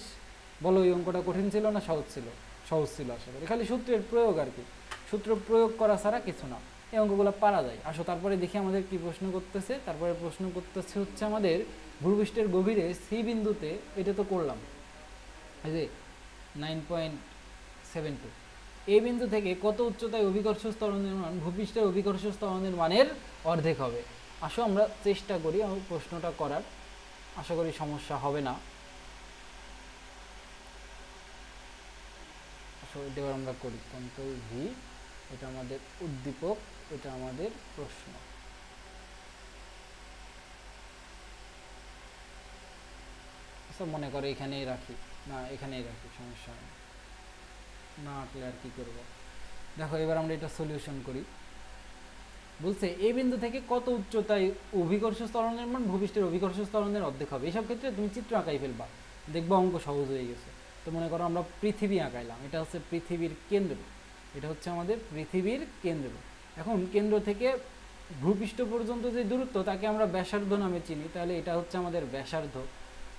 S1: বলো এই অঙ্কটা কঠিন ছিল না সহজ ছিল? সহজ ছিল আসলে, খালি সূত্রের প্রয়োগ আর কি, সূত্র প্রয়োগ করা ছাড়া কিছু না। এই অঙ্কগুলো পারা যায়। আসো তারপরে দেখি আমাদের কি প্রশ্ন করতেছে। তারপরে প্রশ্ন করতেছে হচ্ছে আমাদের ভূপৃষ্ঠের গভীরে সি বিন্দুতে, এটা তো করলাম এই যে 9.72, এই বিন্দু থেকে কত উচ্চতায় অভিকর্ষ ত্বরণের মান ভূপৃষ্ঠের অভিকর্ষ ত্বরণের মানের অর্ধেক হবে। আসো আমরা চেষ্টা করি প্রশ্নটা করার, আশা করি সমস্যা হবে না। আসো এবার আমরা করি কন্ট্রোল ভি, এটা আমাদের উদ্দীপক, এটা আমাদের প্রশ্ন। আচ্ছা মনে করে এখানেই রাখি, না এখানেই রাখি, সমস্যা নেই, না আঁকলে আর কি করব। দেখো এবার আমরা এটা সলিউশন করি। বলছে এই বিন্দু থেকে কত উচ্চতায় অভিকর্ষ ত্বরণের মান ভূপৃষ্ঠের অভিকর্ষ ত্বরণের অর্ধেক হবে। এইসব ক্ষেত্রে তুমি চিত্র আঁকাই ফেলবা, দেখবা অঙ্ক সহজ হয়ে গেছে। তো মনে করো আমরা পৃথিবী আঁকাইলাম, এটা হচ্ছে পৃথিবীর কেন্দ্র, এটা হচ্ছে আমাদের পৃথিবীর কেন্দ্র। এখন কেন্দ্র থেকে ভূপৃষ্ঠ পর্যন্ত যে দূরত্ব তাকে আমরা ব্যাসার্ধ নামে চিনি, তাহলে এটা হচ্ছে আমাদের ব্যাসার্ধ।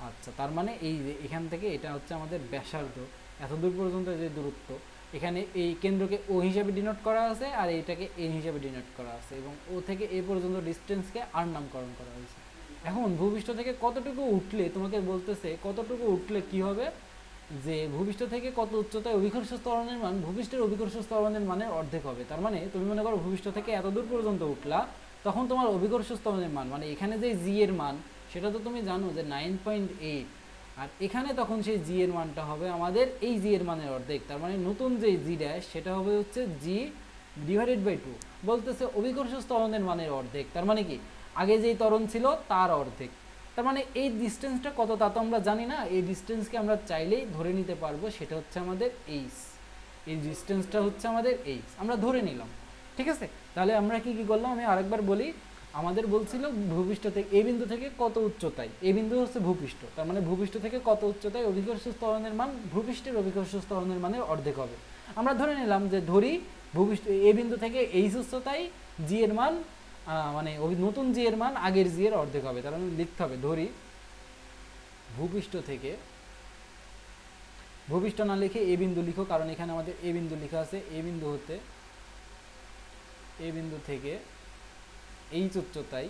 S1: আচ্ছা তার মানে এই যে এখান থেকে এটা হচ্ছে আমাদের ব্যাসার্ধ, এত দূর পর্যন্ত যে দূরত্ব, এখানে এই কেন্দ্রকে ও হিসাবে ডিনোট করা আছে আর এইটাকে এ হিসাবে ডিনোট করা আছে, এবং ও থেকে এ পর্যন্ত ডিস্টেন্সকে আর নামকরণ করা হয়েছে। এখন ভূপৃষ্ঠ থেকে কতটুকু উঠলে তোমাকে বলতেছে কতটুকু উঠলে কি হবে, যে ভূপৃষ্ঠ থেকে কত উচ্চতায় অভিকর্ষ ত্বরণের মান ভূপৃষ্ঠের অভিকর্ষ ত্বরণের মানের অর্ধেক হবে। তার মানে তুমি মনে করো ভূপৃষ্ঠ থেকে এত দূর পর্যন্ত উঠলা, তখন তোমার অভিকর্ষ ত্বরণের মান মানে এখানে যে জি এর মান সেটা তো তুমি জানো যে 9.8, আর এখানে তখন সেই জি এর মানটা হবে আমাদের এই জি এর মানের অর্ধেক। তার মানে নতুন যে জি ড্যাশ সেটা হবে হচ্ছে জি ডিভাইডেড বাই 2, বলতেছে অভিকর্ষ ত্বরণের মানের অর্ধেক। তার মানে কি আগে যেই ত্বরণ ছিল তার অর্ধেক। তার মানে এই ডিস্টেন্সটা কত তা তো আমরা জানি না, এই ডিস্টেন্সকে আমরা চাইলেই ধরে নিতে পারবো, সেটা হচ্ছে আমাদের এইচ। এই ডিস্টেন্সটা হচ্ছে আমাদের এইচ, আমরা ধরে নিলাম, ঠিক আছে। তাহলে আমরা কি কি করলাম আমি আরেকবার বলি। আমাদের বলছিল ভূপৃষ্ঠ থেকে এই বিন্দু থেকে কত উচ্চতায়, এই বিন্দু হচ্ছে ভূপৃষ্ঠ, তার মানে ভূপৃষ্ঠ থেকে কত উচ্চতায় অভিকর্ষ ত্বরণের মান ভূপৃষ্ঠের অভিকর্ষ ত্বরণের মানের অর্ধেক হবে। আমরা ধরে নিলাম যে ধরি ভূপৃষ্ঠ এই বিন্দু থেকে এইচ উচ্চতায় জি এর মান মানে নতুন জি এর মান আগের জি এর অর্ধেক হবে। তার মানে লিখতে হবে ধরি ভূপৃষ্ঠ থেকে, ভূপৃষ্ঠ না লিখে এ বিন্দু লিখো, কারণ এখানে আমাদের এ বিন্দু লেখা আছে। এ বিন্দু হতে এ বিন্দু থেকে এইচ উচ্চতায়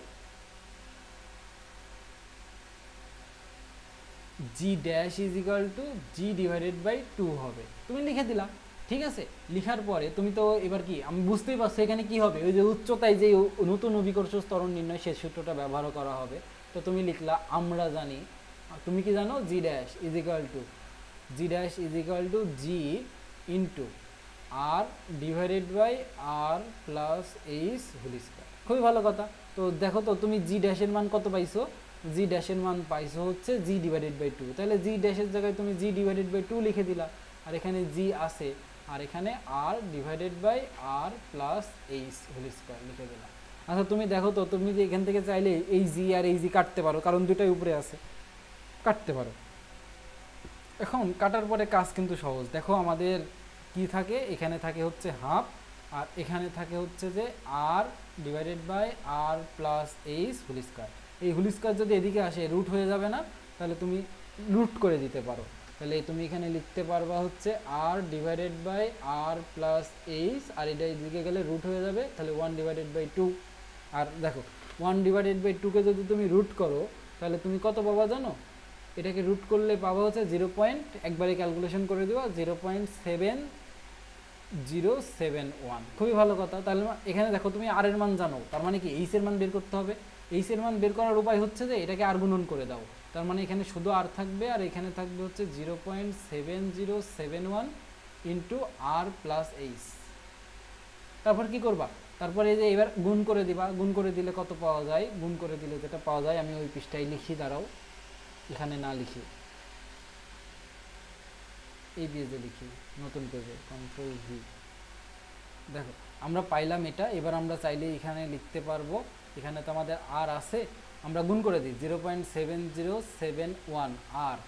S1: G dash is equal to G divided by 2 হবে। তুমি লিখে দিলা, ঠিক আছে। লিখার পরে তুমি তো এবার কি আমি বুঝতেই পারছো এখানে কি হবে, ওই যে উচ্চতায় যে নতুন অভিকর্ষ ত্বরণ নির্ণয় সেই সূত্রটা ব্যবহার করা হবে। তো তুমি লিখলা আমরা জানি, তুমি কি জানো G dash is equal to G into R divided by R plus H whole square. খুবই ভালো কথা। তো দেখো তো তুমি জি ড্যাশের মান কত পাইছো, জি ড্যাশের মান পাইছো হচ্ছে জি ডিভাইডেড বাই 2। তাহলে জি ড্যাশের জায়গায় তুমি জি ডিভাইডেড বাই 2 লিখে দিলা, আর এখানে জি আছে, আর এখানে R divided by R plus H whole square লিখে দিলা। আচ্ছা তুমি দেখো তো তুমি যে এখান থেকে চাইলে এই জি আর এই জি কাটতে পারো, কারণ দুটাই উপরে আছে, কাটতে পারো। এখন কাটার পরে কাজ কিন্তু সহজ। দেখো আমাদের কি থাকে, এখানে থাকে হচ্ছে হাফ, আর এখানে থাকে হচ্ছে যে R divided by R plus H whole square. এই হোল স্কয়ার যদি এদিকে আসে রুট হয়ে যাবে না, তাহলে তুমি রুট করে দিতে পারো। তাহলে তুমি এখানে লিখতে পারবা হচ্ছে R divided by R plus H, আর এটা এদিকে গেলে রুট হয়ে যাবে, তাহলে 1 ডিভাইডেড বাই 2। আর দেখো 1 ডিভাইডেড বাই 2কে যদি তুমি রুট করো তাহলে তুমি কত পাবা জানো, এটাকে রুট করলে পাবা হচ্ছে 0. একবারে ক্যালকুলেশন করে দেওয়া 0.7071। খুবই ভালো কথা। তাহলে এখানে দেখো তুমি আর এর মান জানো, তার মানে কি এইচ এর মান বের করতে হবে। এইচ এর মান বের করার উপায় হচ্ছে যে এটাকে আর গুণন করে দাও, তার মানে এখানে শুধু আর থাকবে, আর এখানে থাকবে হচ্ছে 0.7071 ইন্টু আর প্লাস এইচ। তারপর কি করবা, তারপরে এই যে এবার গুণ করে দিবা, গুণ করে দিলে কত পাওয়া যায়, গুণ করে দিলে যেটা পাওয়া যায় আমি ওই পৃষ্ঠায় লিখি, দাঁড়াও এখানে না লিখি এই পেজে লিখি, নতুন পেজে কন্ট্রোল ভি। দেখো আমরা পাইলাম এটা। এবার আমরা চাইলে এখানে লিখতে পারবো, এখানে তো আমাদের আর আছে, আমরা গুণ করে দিই 0.7071 আর,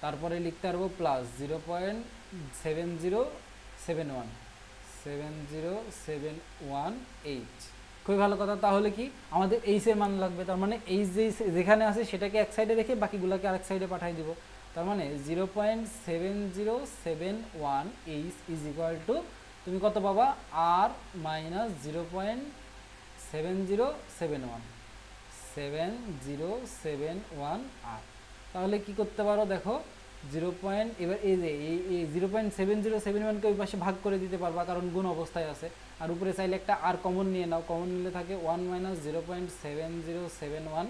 S1: তারপরে লিখতে পারবো প্লাস 0.7071 খুবই ভালো কথা। তাহলে কি আমাদের এইচ এর মান লাগবে, তার মানে এইচ যেখানে আছে সেটাকে এক সাইডে রেখে বাকিগুলোকে আরেক সাইডে পাঠিয়ে দিব। তার মানে 0.7071 এইচ ইজ ইকুয়াল টু, তুমি কত পাবা আর মাইনাস 0.7071 7071 আর। তাহলে কি করতে পারো দেখো এবার এই যে এই 0.7071কে ওই পাশে ভাগ করে দিতে পারবা, কারণ গুণ অবস্থায় আছে। আর উপরে চাইলে একটা আর কমন নিয়ে নাও, কমন নিলে থাকে 1 মাইনাস 0.7071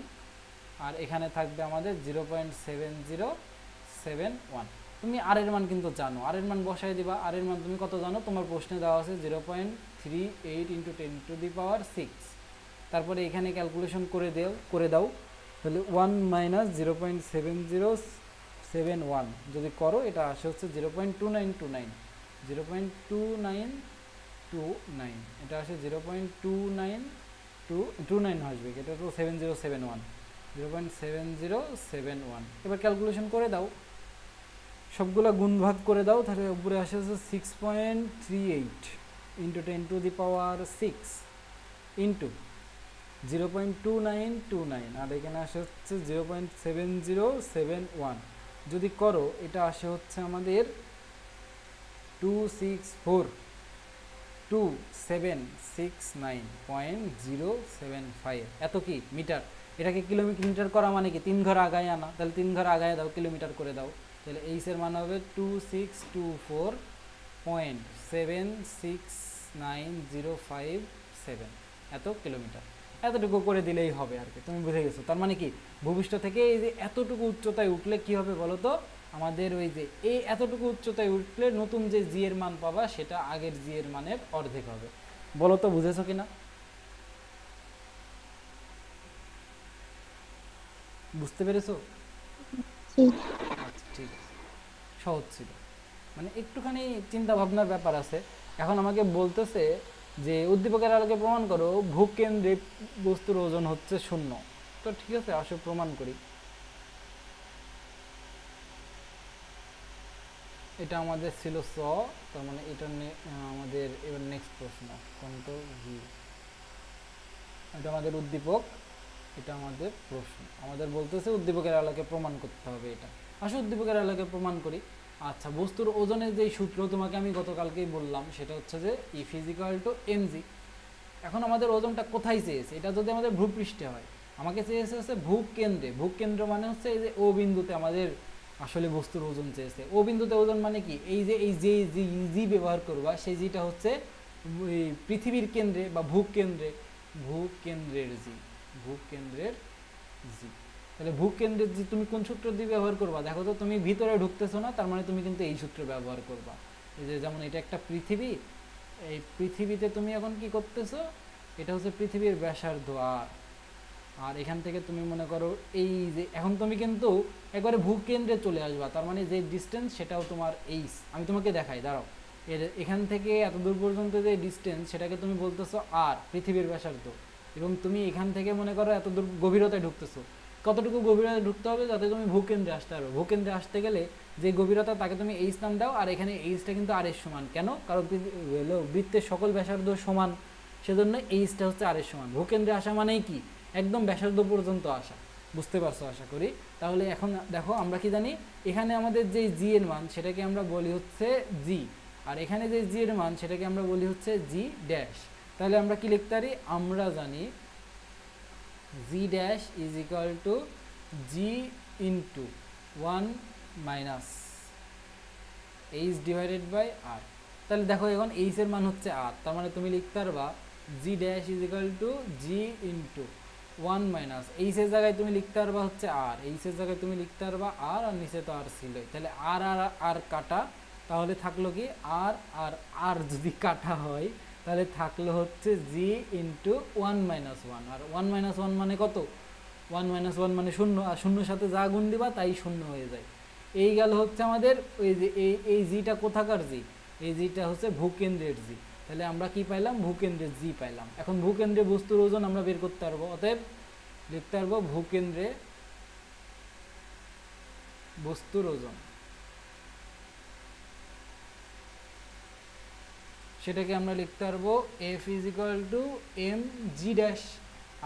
S1: আর এখানে থাকবে আমাদের 0.7071। তুমি আর এর মান কিন্তু জানো, আর এর মান বসাই দিবা। আর এর মান তুমি কত জানো, তোমার প্রশ্নে দেওয়া আছে 0.38 × 10⁶। তারপরে এখানে ক্যালকুলেশন করে দাও। তাহলে 1 মাইনাস 0.7071 যদি করো, এটা আসে হচ্ছে 0.2929 0.2929, এটা আসে 0.2929 আসবে, এটা তো 7071 0.7071। এবার ক্যালকুলেশন করে দাও, সবগুলা গুণ ভাগ করে দাও, তাহলে উপরে আসে হচ্ছে 6.38 × 10⁶ ইন্টু 0.2929 আর এখানে আসে হচ্ছে 0.7071। যদি করো এটা আসে হচ্ছে আমাদের 2642769.075। এত কি মিটার। এটাকে কিলোমিটার করা মানে কি 3 ঘর আগায় আনা, তাহলে 3 ঘর আগায় দাও, কিলোমিটার করে দাও। তাহলে এইচের মান হবে 2624769,057 এত কিলোমিটার। এতটুকু করে দিলেই হবে আর কি, তুমি বুঝে গেছো। তার মানে কি ভূপৃষ্ঠ থেকে এই যে এতটুকু উচ্চতায় উঠলে কি হবে বলো তো, আমাদের ওই যে এই এতটুকু উচ্চতায় উঠলে নতুন যে জি এর মান পাবা সেটা আগের জি এর মানের অর্ধেক হবে। বলো তো বুঝেছো কিনা? বুঝতে পেরেছো? আচ্ছা ঠিক আছে, সহজ ছিল, মানে একটুখানি চিন্তা ভাবনার ব্যাপার আছে। এখন আমাকে বলতেছে যে উদ্দীপকের আলোকে প্রমাণ করো ভূকেন্দ্রে বস্তুর ওজন হচ্ছে 0। তো ঠিক আছে, আসো প্রমাণ করি। এটা আমাদের ছিল স, তার মানে এটা আমাদের এবার নেক্সট প্রশ্ন কন্ট্রোল ভি। এটা আমাদের উদ্দীপক, এটা আমাদের প্রশ্ন। আমাদের বলতেছে উদ্দীপকের আলোকে প্রমাণ করতে হবে এটা। আসো উদ্দীপকের আলোকে প্রমাণ করি। আচ্ছা, বস্তুর ওজনের যে সূত্র তোমাকে আমি গতকালকেই বললাম সেটা হচ্ছে যে if is equal two MG. এখন আমাদের ওজনটা কোথায় চেয়েছে, এটা যদি আমাদের ভূপৃষ্ঠে হয়, আমাকে চেয়েছে হচ্ছে ভূকেন্দ্রে। ভূকেন্দ্র মানে হচ্ছে এই যে ও বিন্দুতে আমাদের আসলে বস্তুর ওজন চেয়েছে। ও বিন্দুতে ওজন মানে কি, এই যে জি ব্যবহার করবা, সেই জিটা হচ্ছে পৃথিবীর কেন্দ্রে বা ভূকেন্দ্রের জি। তাহলে ভূকেন্দ্রের জি তুমি কোন সূত্র দিয়ে ব্যবহার করবা দেখো তো। তুমি ভিতরে ঢুকতেছো না, তার মানে তুমি কিন্তু এই সূত্র ব্যবহার করবা। এই যে যেমন এটা একটা পৃথিবী, এই পৃথিবীতে তুমি এখন কি করতেছো, এটা হচ্ছে পৃথিবীর ব্যাসার্ধ আর এখান থেকে তুমি মনে করো এই যে এখন তুমি কিন্তু একবারে ভূকেন্দ্রে চলে আসবা, তার মানে যে ডিস্টেন্স সেটাও তোমার এইচ। আমি তোমাকে দেখাই, দাঁড়াও। এখান থেকে এত দূর পর্যন্ত যে ডিস্টেন্স সেটাকে তুমি বলতেছো আর পৃথিবীর ব্যাসার্ধ, এবং তুমি এখান থেকে মনে করো এত দূর গভীরতায় ঢুকতেছো। কতটুকু গভীরতায় ঢুকতে হবে যাতে তুমি ভূকেন্দ্রে আসতে পারো। ভূকেন্দ্রে আসতে গেলে যে গভীরতা তাকে তুমি এইচ নাম দাও, আর এখানে এইচটা কিন্তু আর এর সমান। কেন? কারণ বৃত্তের সকল ব্যাসার্ধ সমান, সেজন্য এইচটা হচ্ছে আর এর সমান। ভূকেন্দ্রে আসা মানেই কি, একদম ব্যাসার্ধ পর্যন্ত আসা। বুঝতে পারছো আশা করি। তাহলে এখন দেখো আমরা কি জানি, এখানে আমাদের যে জি এর মান সেটাকে আমরা বলি হচ্ছে জি, আর এখানে যে জি এর মান সেটাকে আমরা বলি হচ্ছে জি ড্যাশ। তাহলে আমরা কি লিখতে পারি, আমরা জানি G dash is equal to G into 1 minus H divided by R. তাহলে দেখো এখন এইচ এর মান হচ্ছে আর, তার মানে তুমি লিখতে পারবা G dash is equal to G into 1 minus H এর জায়গায় তুমি লিখতে পারবা হচ্ছে আর, এইচ এর জায়গায় তুমি লিখতে পারবা আর নিচে তো আর ছিলই। তাহলে আর আর আর কাটা, তাহলে থাকলো কি আর আর আর যদি কাটা হয় তাহলে থাকলো হচ্ছে জি ইন্টু 1 মাইনাস 1। আর 1 মাইনাস 1 মানে কত? 1 মাইনাস 1 মানে 0, আর শূন্যর সাথে যা গুণ দিবা তাই 0 হয়ে যায়। এই গেল হচ্ছে আমাদের ওই যে এই জিটা কোথাকার জি, এই জিটা হচ্ছে ভূকেন্দ্রের জি। তাহলে আমরা কি পাইলাম, ভূকেন্দ্রের জি পাইলাম। এখন ভূকেন্দ্রে বস্তুর ওজন আমরা বের করতে পারবো, অতএব লিখতে পারবো ভূকেন্দ্রে বস্তুর ওজন, সেটাকে আমরা লিখতে পারবো F is equal to M G dash.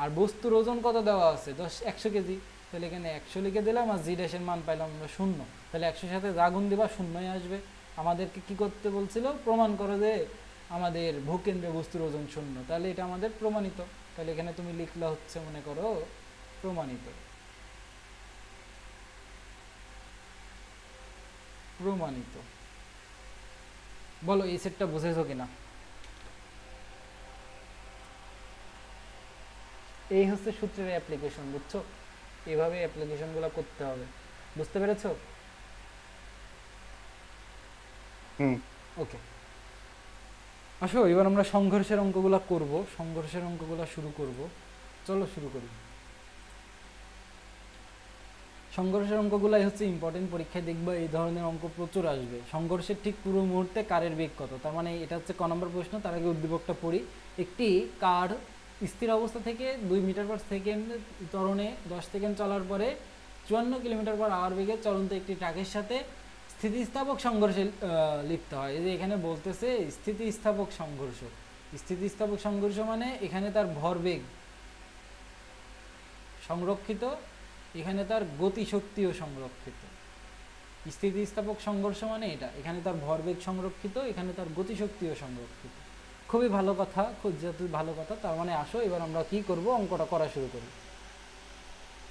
S1: আর বস্তুর ওজন কত দেওয়া আছে, 100 কেজি। তাহলে এখানে 100 লিখে দিলাম, আর জি ড্যাশের মান পাইলাম আমরা 0। তাহলে 100 সাথে যা গুণ দিবা 0ই আসবে। আমাদেরকে কি করতে বলছিল, প্রমাণ করো যে আমাদের ভূকেন্দ্রে বস্তুর ওজন শূন্য, তাহলে এটা আমাদের প্রমাণিত। তাহলে এখানে তুমি লিখলা হচ্ছে মনে করো প্রমাণিত। প্রমাণিত। বলো এই সেটটা বুঝেছো কিনা? এই হচ্ছে সূত্রের অ্যাপ্লিকেশন, বুঝছো? এভাবে অ্যাপ্লিকেশনগুলো করতে হবে, বুঝতে পেরেছো? ওকে, আসো এবার আমরা সংঘর্ষের অঙ্কগুলো করব। সংঘর্ষের অঙ্কগুলো শুরু করব, চলো শুরু করি। সংঘর্ষের অঙ্কগুলাই হচ্ছে ইম্পর্টেন্ট, পরীক্ষায় দেখবা এই ধরনের অঙ্ক প্রচুর আসবে। সংঘর্ষের ঠিক পুরো মুহূর্তে কারের বেগ কত, তার মানে এটা হচ্ছে ক নম্বর প্রশ্ন। তার আগে উদ্দীপকটা পড়ি। একটি কার স্থির অবস্থা থেকে 2 মিটার পার সেকেন্ড ত্বরণে 10 সেকেন্ড চলার পরে 54 কিলোমিটার পার আওয়ার বেগে চলন্ত একটি ট্রাকের সাথে স্থিতিস্থাপক সংঘর্ষে লিপ্ত হয়। এই যে এখানে বলতেছে স্থিতিস্থাপক সংঘর্ষ। স্থিতিস্থাপক সংঘর্ষ মানে এখানে তার ভরবেগ সংরক্ষিত, এখানে তার গতিশক্তিও সংরক্ষিত। স্থিতিস্থাপক সংঘর্ষ মানে এটা, এখানে তার ভরবেগ সংরক্ষিত, এখানে তার গতিশক্তিও সংরক্ষিত। খুবই ভালো কথা, খুব যেহেতু ভালো কথা, তার মানে আসো এবার আমরা কি করব, অঙ্কটা করা শুরু করি।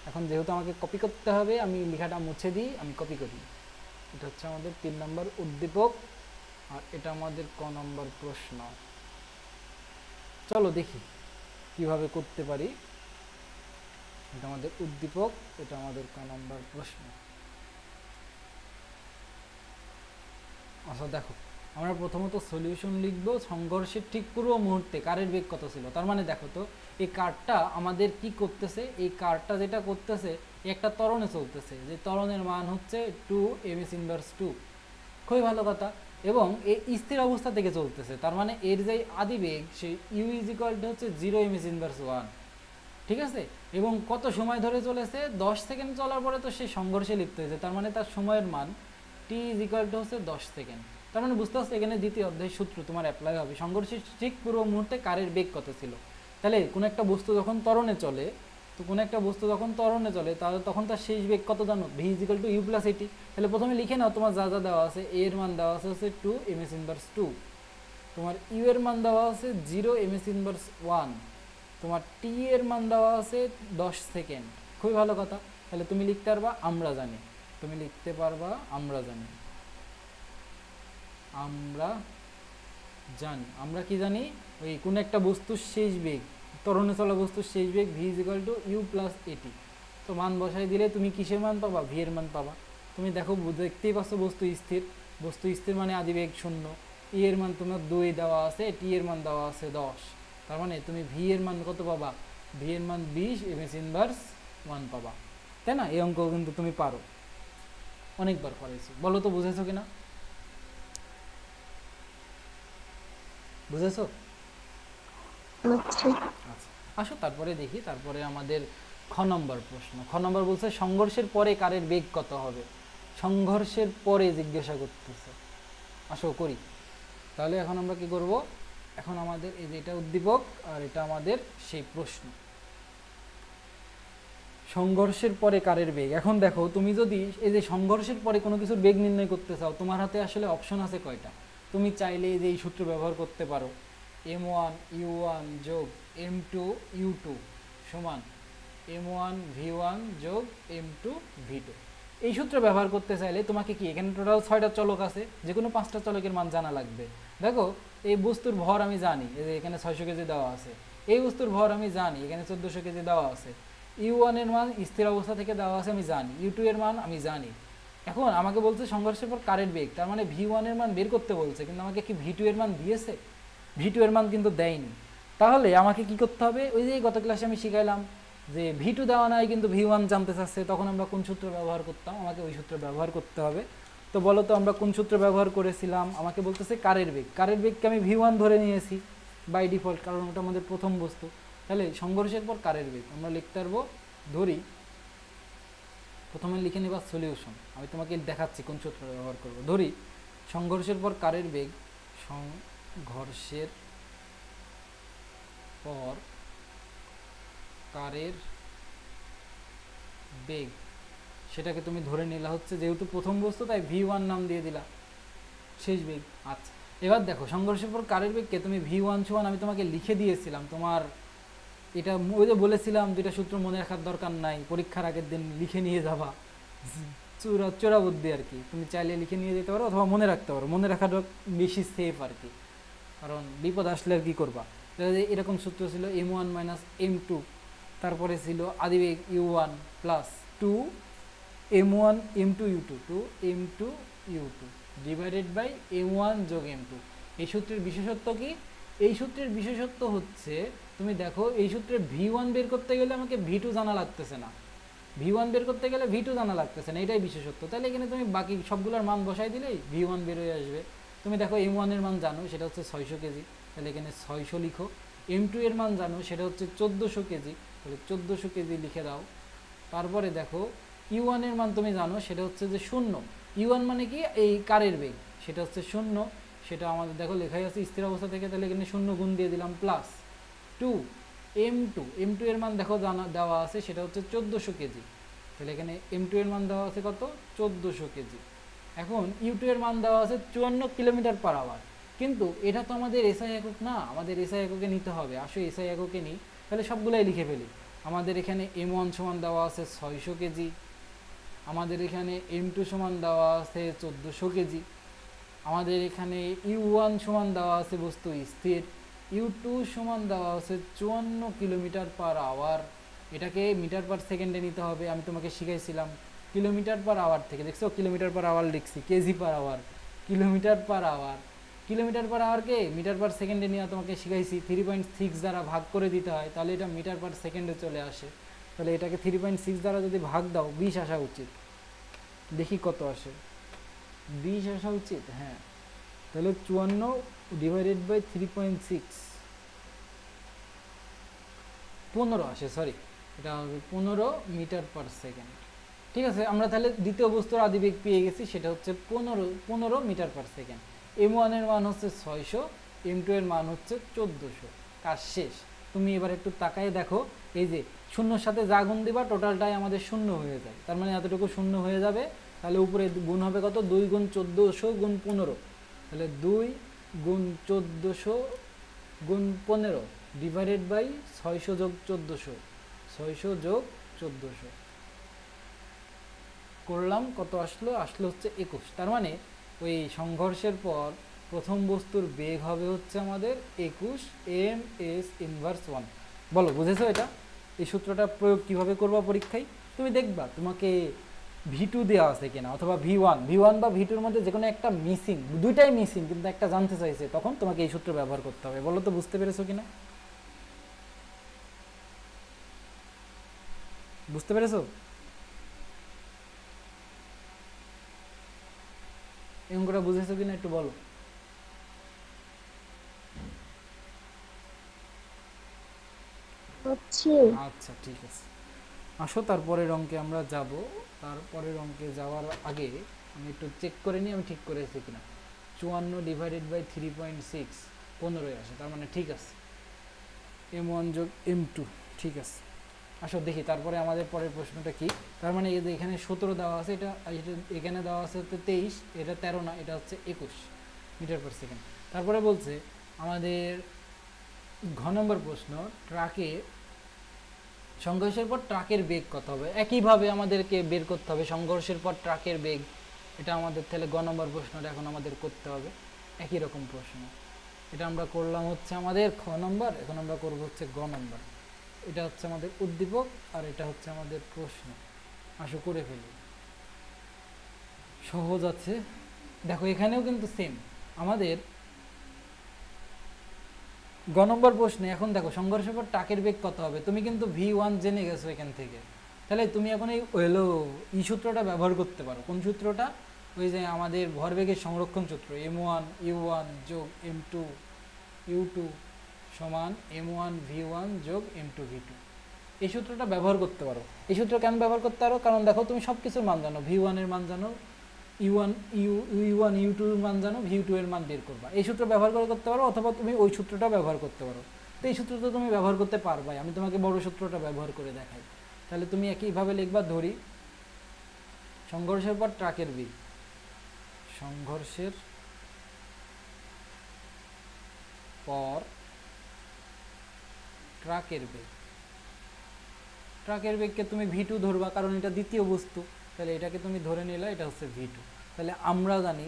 S1: এখন যেহেতু আমাকে কপি করতে হবে, আমি লেখাটা মুছে দিই, আমি কপি করি। এটা হচ্ছে আমাদের 3 নম্বর উদ্দীপক, আর এটা আমাদের ক নম্বর প্রশ্ন। চলো দেখি কিভাবে করতে পারি। এটা আমাদের উদ্দীপক, এটা আমাদের ক নম্বর প্রশ্ন। আচ্ছা দেখো, আমরা প্রথমত সলিউশন লিখব। সংঘর্ষের ঠিক পূর্ব মুহূর্তে কারের বেগ কত ছিল। তার মানে দেখো তো এই কারটা আমাদের কি করতেছে, এই কারটা যেটা করতেছে একটা ত্বরণে চলতেছে, যে ত্বরণের মান হচ্ছে 2 ms ইনভার্স 2। খুবই ভালো কথা। এবং এই স্থির অবস্থা থেকে চলতেছে, তার মানে এর যে আদি বেগ সেই ইউ ইজ ইকুয়াল টু হচ্ছে 0 ms ইনভার্স 1। ঠিক আছে, এবং কত সময় ধরে চলেছে, 10 সেকেন্ড চলার পরে তো সে সংঘর্ষে লিপ্ত হয়েছে, তার মানে তার সময়ের মান টি ইজ ইকুয়াল টু হচ্ছে 10 সেকেন্ড। তার মানে বুঝতে পারছো এখানে দ্বিতীয় অধ্যায়ের সূত্র তোমার অ্যাপ্লাই হবে। সংঘর্ষের ঠিক পূর্ব মুহূর্তে কারের বেগ কত ছিল। তাহলে কোনো একটা বস্তু যখন ত্বরণে চলে, তো কোনো একটা বস্তু যখন ত্বরণে চলে তাহলে তখন তার শেষ বেগ কত জানো, V is equal to U plus at. তাহলে প্রথমে লিখে নাও তোমার যা যা দেওয়া আছে। এ এর মান দেওয়া আছে হচ্ছে 2 ms ইনভার্স 2, তোমার ইউ এর মান দেওয়া আছে 0 ms ইনভার্স 1, তোমার টি এর মান দেওয়া আছে 10 সেকেন্ড। খুবই ভালো কথা। তাহলে তুমি লিখতে পারবা আমরা জানি, তুমি লিখতে পারবা আমরা জানি। আমরা জানি, আমরা কি জানি, ওই কোন একটা বস্তুর শেষ বেগ, ত্বরণে চলা বস্তুর শেষ বেগ V is equal to U plus at. তো মান বসাই দিলে তুমি কিসের মান পাবা, ভি এর মান পাবা। তুমি দেখো দেখতেই পাচ্ছ বস্তু স্থির, বস্তু স্থির মানে আদিবেগ 0, ই এর মান তোমার 2 দেওয়া আছে, টি এর মান দেওয়া আছে 10। তার মানে তুমি ভি এর মান কত পাবা, ভি এর মান 20 ms ইনভার্স 1 পাবা। তাই না? এই অঙ্ক কিন্তু তুমি পারো, অনেকবার করেছি। বলো তো বুঝেছো কিনা, বুঝেছো? আচ্ছা আসো তারপরে দেখি। তারপরে আমাদের খ নম্বর প্রশ্ন। খ নম্বর বলছে সংঘর্ষের পরে কারের বেগ কত হবে। সংঘর্ষের পরে জিজ্ঞাসা করতেছে, আসো করি। তাহলে এখন আমরা কি করব, এখন আমাদের এই যে এটা উদ্দীপক আর এটা আমাদের সেই প্রশ্ন। সংঘর্ষের পরে কারের বেগ। এখন দেখো তুমি যদি এই যে সংঘর্ষের পরে কোনো কিছুর বেগ নির্ণয় করতে চাও, তোমার হাতে আসলে অপশন আছে কয়টা। তুমি চাইলে এই যে এই সূত্র ব্যবহার করতে পারো, m1 u1 যোগ m2 u2 সমান m1 v1 যোগ m2 v2। এই সূত্র ব্যবহার করতে চাইলে তোমাকে কি, এখানে টোটাল 6টা চলক আছে, যে কোনো 5টা চলকের মান জানা লাগবে। দেখো এই বস্তুর ভর আমি জানি, এই যে এখানে 600 কেজি দেওয়া আছে। এই বস্তুর ভর আমি জানি, এখানে 1400 কেজি দেওয়া আছে। u1 এর মান স্থির অবস্থা থেকে দেওয়া আছে আমি জানি, u2 এর মান আমি জানি। এখন আমাকে বলছে সংঘর্ষের পর কারের বেগ, তার মানে v1 এর মান বের করতে বলছে, কিন্তু আমাকে কি v2 এর মান দিয়েছে, v2 এর মান কিন্তু দেয়নি। তাহলে আমাকে কি করতে হবে, ওই যে গত ক্লাসে আমি শিখাইলাম যে v2 দেওয়া নাই কিন্তু v1 জানতে চাচ্ছে, তখন আমরা কোন সূত্র ব্যবহার করতাম, আমাকে ওই সূত্র ব্যবহার করতে হবে। তো বলো তো আমরা কোন সূত্র ব্যবহার করেছিলাম, আমাকে বলতেছে কারের বেগ, কারের বেগকে আমি v1 ধরে নিয়েছি বাই ডিফল্ট, কারণ ওটা আমাদের প্রথম বস্তু। তাহলে সংঘর্ষের পর কারের বেগ আমরা লিখতে পারবো, ধরি প্রথমে লিখে নেবা সলিউশন, আমি তোমাকে দেখাচ্ছি কোন সূত্র ব্যবহার করব। ধরি সংঘর্ষের পর কারের বেগ, সংঘর্ষের পর কারের বেগ, সেটাকে তুমি ধরে নিলা হচ্ছে যেহেতু প্রথম বস্তু তাই v1 নাম দিয়ে দিলা শেষ বেগ। আচ্ছা এবার দেখো সংঘর্ষের পর কারের বেগকে তুমি v1 আমি তোমাকে লিখে দিয়েছিলাম, তোমার এটা ওই যে বলেছিলাম দুইটা সূত্র মনে রাখার দরকার নাই, পরীক্ষার আগের দিন লিখে নিয়ে যাবা, চোরা বুদ্ধি আর কি। তুমি চাইলে লিখে নিয়ে যেতে পারো অথবা মনে রাখতে পারো, মনে রাখাটা বেশি সেফ আর কি, কারণ বিপদ আসলে আর কি করবা। এরকম সূত্র ছিল m1 মাইনাস m2, তারপরে ছিল আদিবেগ u1 plus 2 m1 m2 u2 two m2 u2 divided by m1 যোগ m2। এই সূত্রের বিশেষত্ব কি? এই সূত্রের বিশেষত্ব হচ্ছে তুমি দেখো এই সূত্রে v1 বের করতে গেলে আমাকে v2 জানা লাগতেছে না, v1 বের করতে গেলে v2 জানা লাগতেছে না, এটাই বিশেষত্ব। তাহলে এখানে তুমি বাকি সবগুলোর মান বসাই দিলেই v1 বের হয়ে আসবে। তুমি দেখো m1 এর মান জানো সেটা হচ্ছে 600 কেজি, তাহলে এখানে 600 লিখো। m2 এর মান জানো সেটা হচ্ছে 1400 কেজি, তাহলে 1400 কেজি লিখে দাও। তারপরে দেখো u1 এর মান তুমি জানো সেটা হচ্ছে যে 0, u1 মানে কি এই কারের বেগ, সেটা হচ্ছে 0, সেটা আমাদের দেখো লেখাই আছে স্থির অবস্থা থেকে, তাহলে এখানে 0 গুণ দিয়ে দিলাম প্লাস 2 m2 এর মান দেখো জানা দেওয়া আছে সেটা হচ্ছে 1400 কেজি, তাহলে এখানে m2 এর মান দেওয়া আছে কত 1400 কেজি। এখন u2 এর মান দেওয়া আছে 54 কিলোমিটার পার আওয়ার, কিন্তু এটা তো আমাদের এসআই একক না, আমাদের এসআই এককে নিতে হবে। আসো এসআই এককে নিই, তাহলে সবগুলাই লিখে ফেলি। আমাদের এখানে m1 সমান দেওয়া আছে 600 কেজি, আমাদের এখানে m2 সমান দেওয়া আছে 1400 কেজি, আমাদের এখানে u1 সমান দেওয়া আছে বস্তু স্থির, u2 সমান দেওয়া আছে 54 কিলোমিটার পার আওয়ার। এটাকে মিটার পার সেকেন্ডে নিতে হবে, আমি তোমাকে শিখাইছিলাম কিলোমিটার পার আওয়ার থেকে, দেখছো কিলোমিটার পার আওয়ার লিখছি, KG per hour, kilometre per hour, kilometre per আওয়ারকে মিটার পার সেকেন্ডে নিয়ে তোমাকে শিখাইছি 3.6 দ্বারা ভাগ করে দিতে হয়, তাহলে এটা মিটার পার সেকেন্ডে চলে আসে। তাহলে এটাকে 3.6 দ্বারা যদি ভাগ দাও 20 আসা উচিত, দেখি কত আসে, 20 আসা উচিত, হ্যাঁ। তাহলে 54 ডিভাইডেড বাই 3.6 15 আসে, সরি এটা হবে 15 মিটার পার সেকেন্ড। ঠিক আছে, আমরা তাহলে দ্বিতীয় বস্তুর আদিবেগ পেয়ে গেছি, সেটা হচ্ছে 15 মিটার পার সেকেন্ড। m1 এর মান হচ্ছে 600, m2 এর মান হচ্ছে 1400, কাজ শেষ। তুমি এবার একটু তাকায় দেখো, এই যে শূন্যর সাথে যা গুণ দিবা টোটালটাই আমাদের শূন্য হয়ে যায়, তার মানে এতটুকু শূন্য হয়ে যাবে। তাহলে উপরে গুণ হবে কত, 2 গুণ 1400 গুণ 15, তাহলে 2 গুণ 1400 গুণ 15 ডিভাইডেড বাই 600 যোগ 1400, 600 যোগ 1400 করলাম, কত আসলো, আসলো হচ্ছে 21। তার মানে ওই সংঘর্ষের পর প্রথম বস্তুর বেগ হবে হচ্ছে আমাদের 21 ms ইনভার্স 1। বলো বুঝেছো এটা? এই সূত্রটা প্রয়োগ কিভাবে করবা পরীক্ষায়, তুমি দেখবা তোমাকে v2 দেওয়া আছে কিনা অথবা v1 বা v2 মধ্যে যে কোনো একটা মিসিং, দুইটাই মিসিং কিন্তু একটা জানতে চাইছে, তখন তোমাকে এই সূত্র ব্যবহার করতে হবে। বলো তো বুঝতে পেরেছো কিনা, বুঝতে পেরেছো? এই অঙ্কটা বুঝেছো কিনা একটু বলো। আচ্ছা ঠিক আছে, আসো তারপরের অঙ্কে আমরা যাব। তারপরের অঙ্কে যাওয়ার আগে আমি একটু চেক করে নিই আমি ঠিক করেছি কিনা। 54 ডিভাইডেড বাই 3.6 15 আসে, তার মানে ঠিক আছে, m1 যোগ m2 ঠিক আছে। আসো দেখি তারপরে আমাদের পরের প্রশ্নটা কি। তার মানে এই যে এখানে 17 দেওয়া আছে, এটা এখানে দেওয়া আছে হচ্ছে 23, এটা 13 না, এটা হচ্ছে 21 মিটার পার সেকেন্ড। তারপরে বলছে আমাদের ঘ নম্বর প্রশ্ন, ট্রাকে সংঘর্ষের পর ট্রাকের বেগ কত হবে। একইভাবে আমাদেরকে বের করতে হবে সংঘর্ষের পর ট্রাকের বেগ, এটা আমাদের তাহলে গ নম্বর প্রশ্নটা এখন আমাদের করতে হবে, একই রকম প্রশ্ন। এটা আমরা করলাম হচ্ছে আমাদের খ নম্বর, এখন আমরা করব হচ্ছে গ নম্বর। এটা হচ্ছে আমাদের উদ্দীপক আর এটা হচ্ছে আমাদের প্রশ্ন। আসো করে ফেলি, সহজ আছে। দেখো এখানেও কিন্তু সেম আমাদের গ নম্বর প্রশ্নে। এখন দেখো সংঘর্ষের পর ট্রাকের বেগ কত হবে, তুমি কিন্তু v1 জেনে গেছো এখান থেকে, তাহলে তুমি এখন এই সূত্রটা ব্যবহার করতে পারো। কোন সূত্রটা? ওই যে আমাদের ভরবেগের সংরক্ষণ সূত্র, m1 u1 যোগ m2 u2 সমান m1 v1 যোগ m2 v2, এই সূত্রটা ব্যবহার করতে পারো। এই সূত্র কেন ব্যবহার করতে পারো, কারণ দেখো তুমি সব কিছুর মান জানো, v1 এর মান জানো, u1 u2 এর মান জানো, v2 এর মান বের করবা। এই সূত্র ব্যবহার করে করতে পারো, অথবা তুমি ওই সূত্রটা ব্যবহার করতে পারো। তো এই সূত্রটা তুমি ব্যবহার করতে পারবাই, আমি তোমাকে বড় সূত্রটা ব্যবহার করে দেখাই। তাহলে তুমি একইভাবে লিখবা, ধরি সংঘর্ষের পর ট্রাকের বেগ, সংঘর্ষের পর ট্রাকের বেগ। ট্রাকের বেগকে তুমি v2 ধরবা, কারণ এটা দ্বিতীয় বস্তু, তাহলে এটাকে তুমি ধরে নিলে এটা হচ্ছে v2। তাহলে আমরা জানি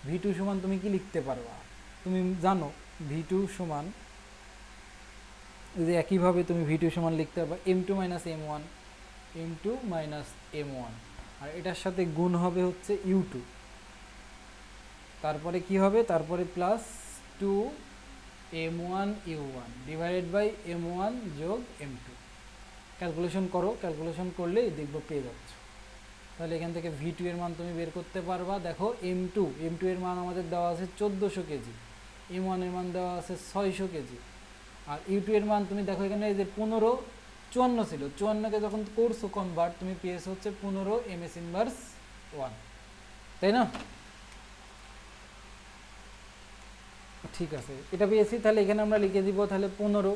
S1: v2 সমান তুমি কি লিখতে পারবা, তুমি জানো v2 সমান যে একইভাবে তুমি v2 সমান লিখতে পারবা m2 minus m1, m2 minus m1, আর এটার সাথে গুণ হবে হচ্ছে u2, তারপরে কি হবে, তারপরে plus 2 m1 u1 divided by m1 যোগ m2। ক্যালকুলেশন করো, ক্যালকুলেশন করলে দেখবো পেয়ে যাচ্ছ। তাহলে এখান থেকে v2 এর মান তুমি বের করতে পারবা। দেখো m2 এর মান আমাদের দেওয়া আছে 1400 কেজি, m1 এর মান দেওয়া আছে 600 কেজি, আর u2 এর মান তুমি দেখো এখানে এই যে 54 ছিল, 54কে যখন করছো কনভার্ট তুমি পেয়েছো হচ্ছে 15 ms ইনভার্স 1, তাই না? ঠিক আছে, এটা পেয়েছি। তাহলে এখানে আমরা লিখে দিব তাহলে 15।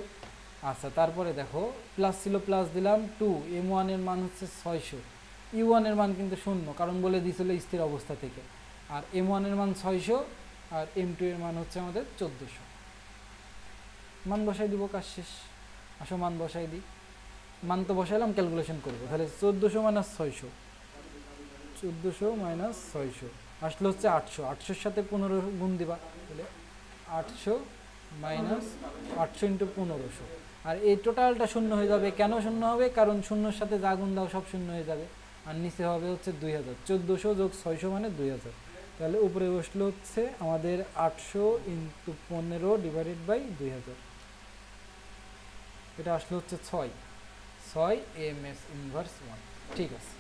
S1: আচ্ছা, তারপরে দেখো প্লাস ছিল, প্লাস দিলাম 2, m1 এর মান হচ্ছে 600, u1 এর মান কিন্তু 0, কারণ বলে দিয়েছিল স্থির অবস্থা থেকে, আর m1 এর মান 600 আর m2 এর মান হচ্ছে আমাদের 1400। মান বসাই দিব, কাজ শেষ। আসো মান বসাই দিই, মান তো বসাইলাম, ক্যালকুলেশন করবো। তাহলে 1400 মাইনাস 600, 1400 মাইনাস 600 আসলে হচ্ছে 800, 800-র সাথে 15 গুণ দিবা, তাহলে 800 মাইনাস 800 ইন্টু 1500, আর এই টোটালটা শূন্য হয়ে যাবে। কেন শূন্য হবে? কারণ শূন্যর সাথে যা গুণ দাও সব শূন্য হয়ে যাবে, আর নিচে হবে হচ্ছে 2000, 1400 যোগ 600 মানে 2000। তাহলে উপরে বসলো হচ্ছে আমাদের 800 ইন্টু 15 ডিভাইডেড বাই 2000, এটা আসলে হচ্ছে 6 ms ইনভার্স 1। ঠিক আছে,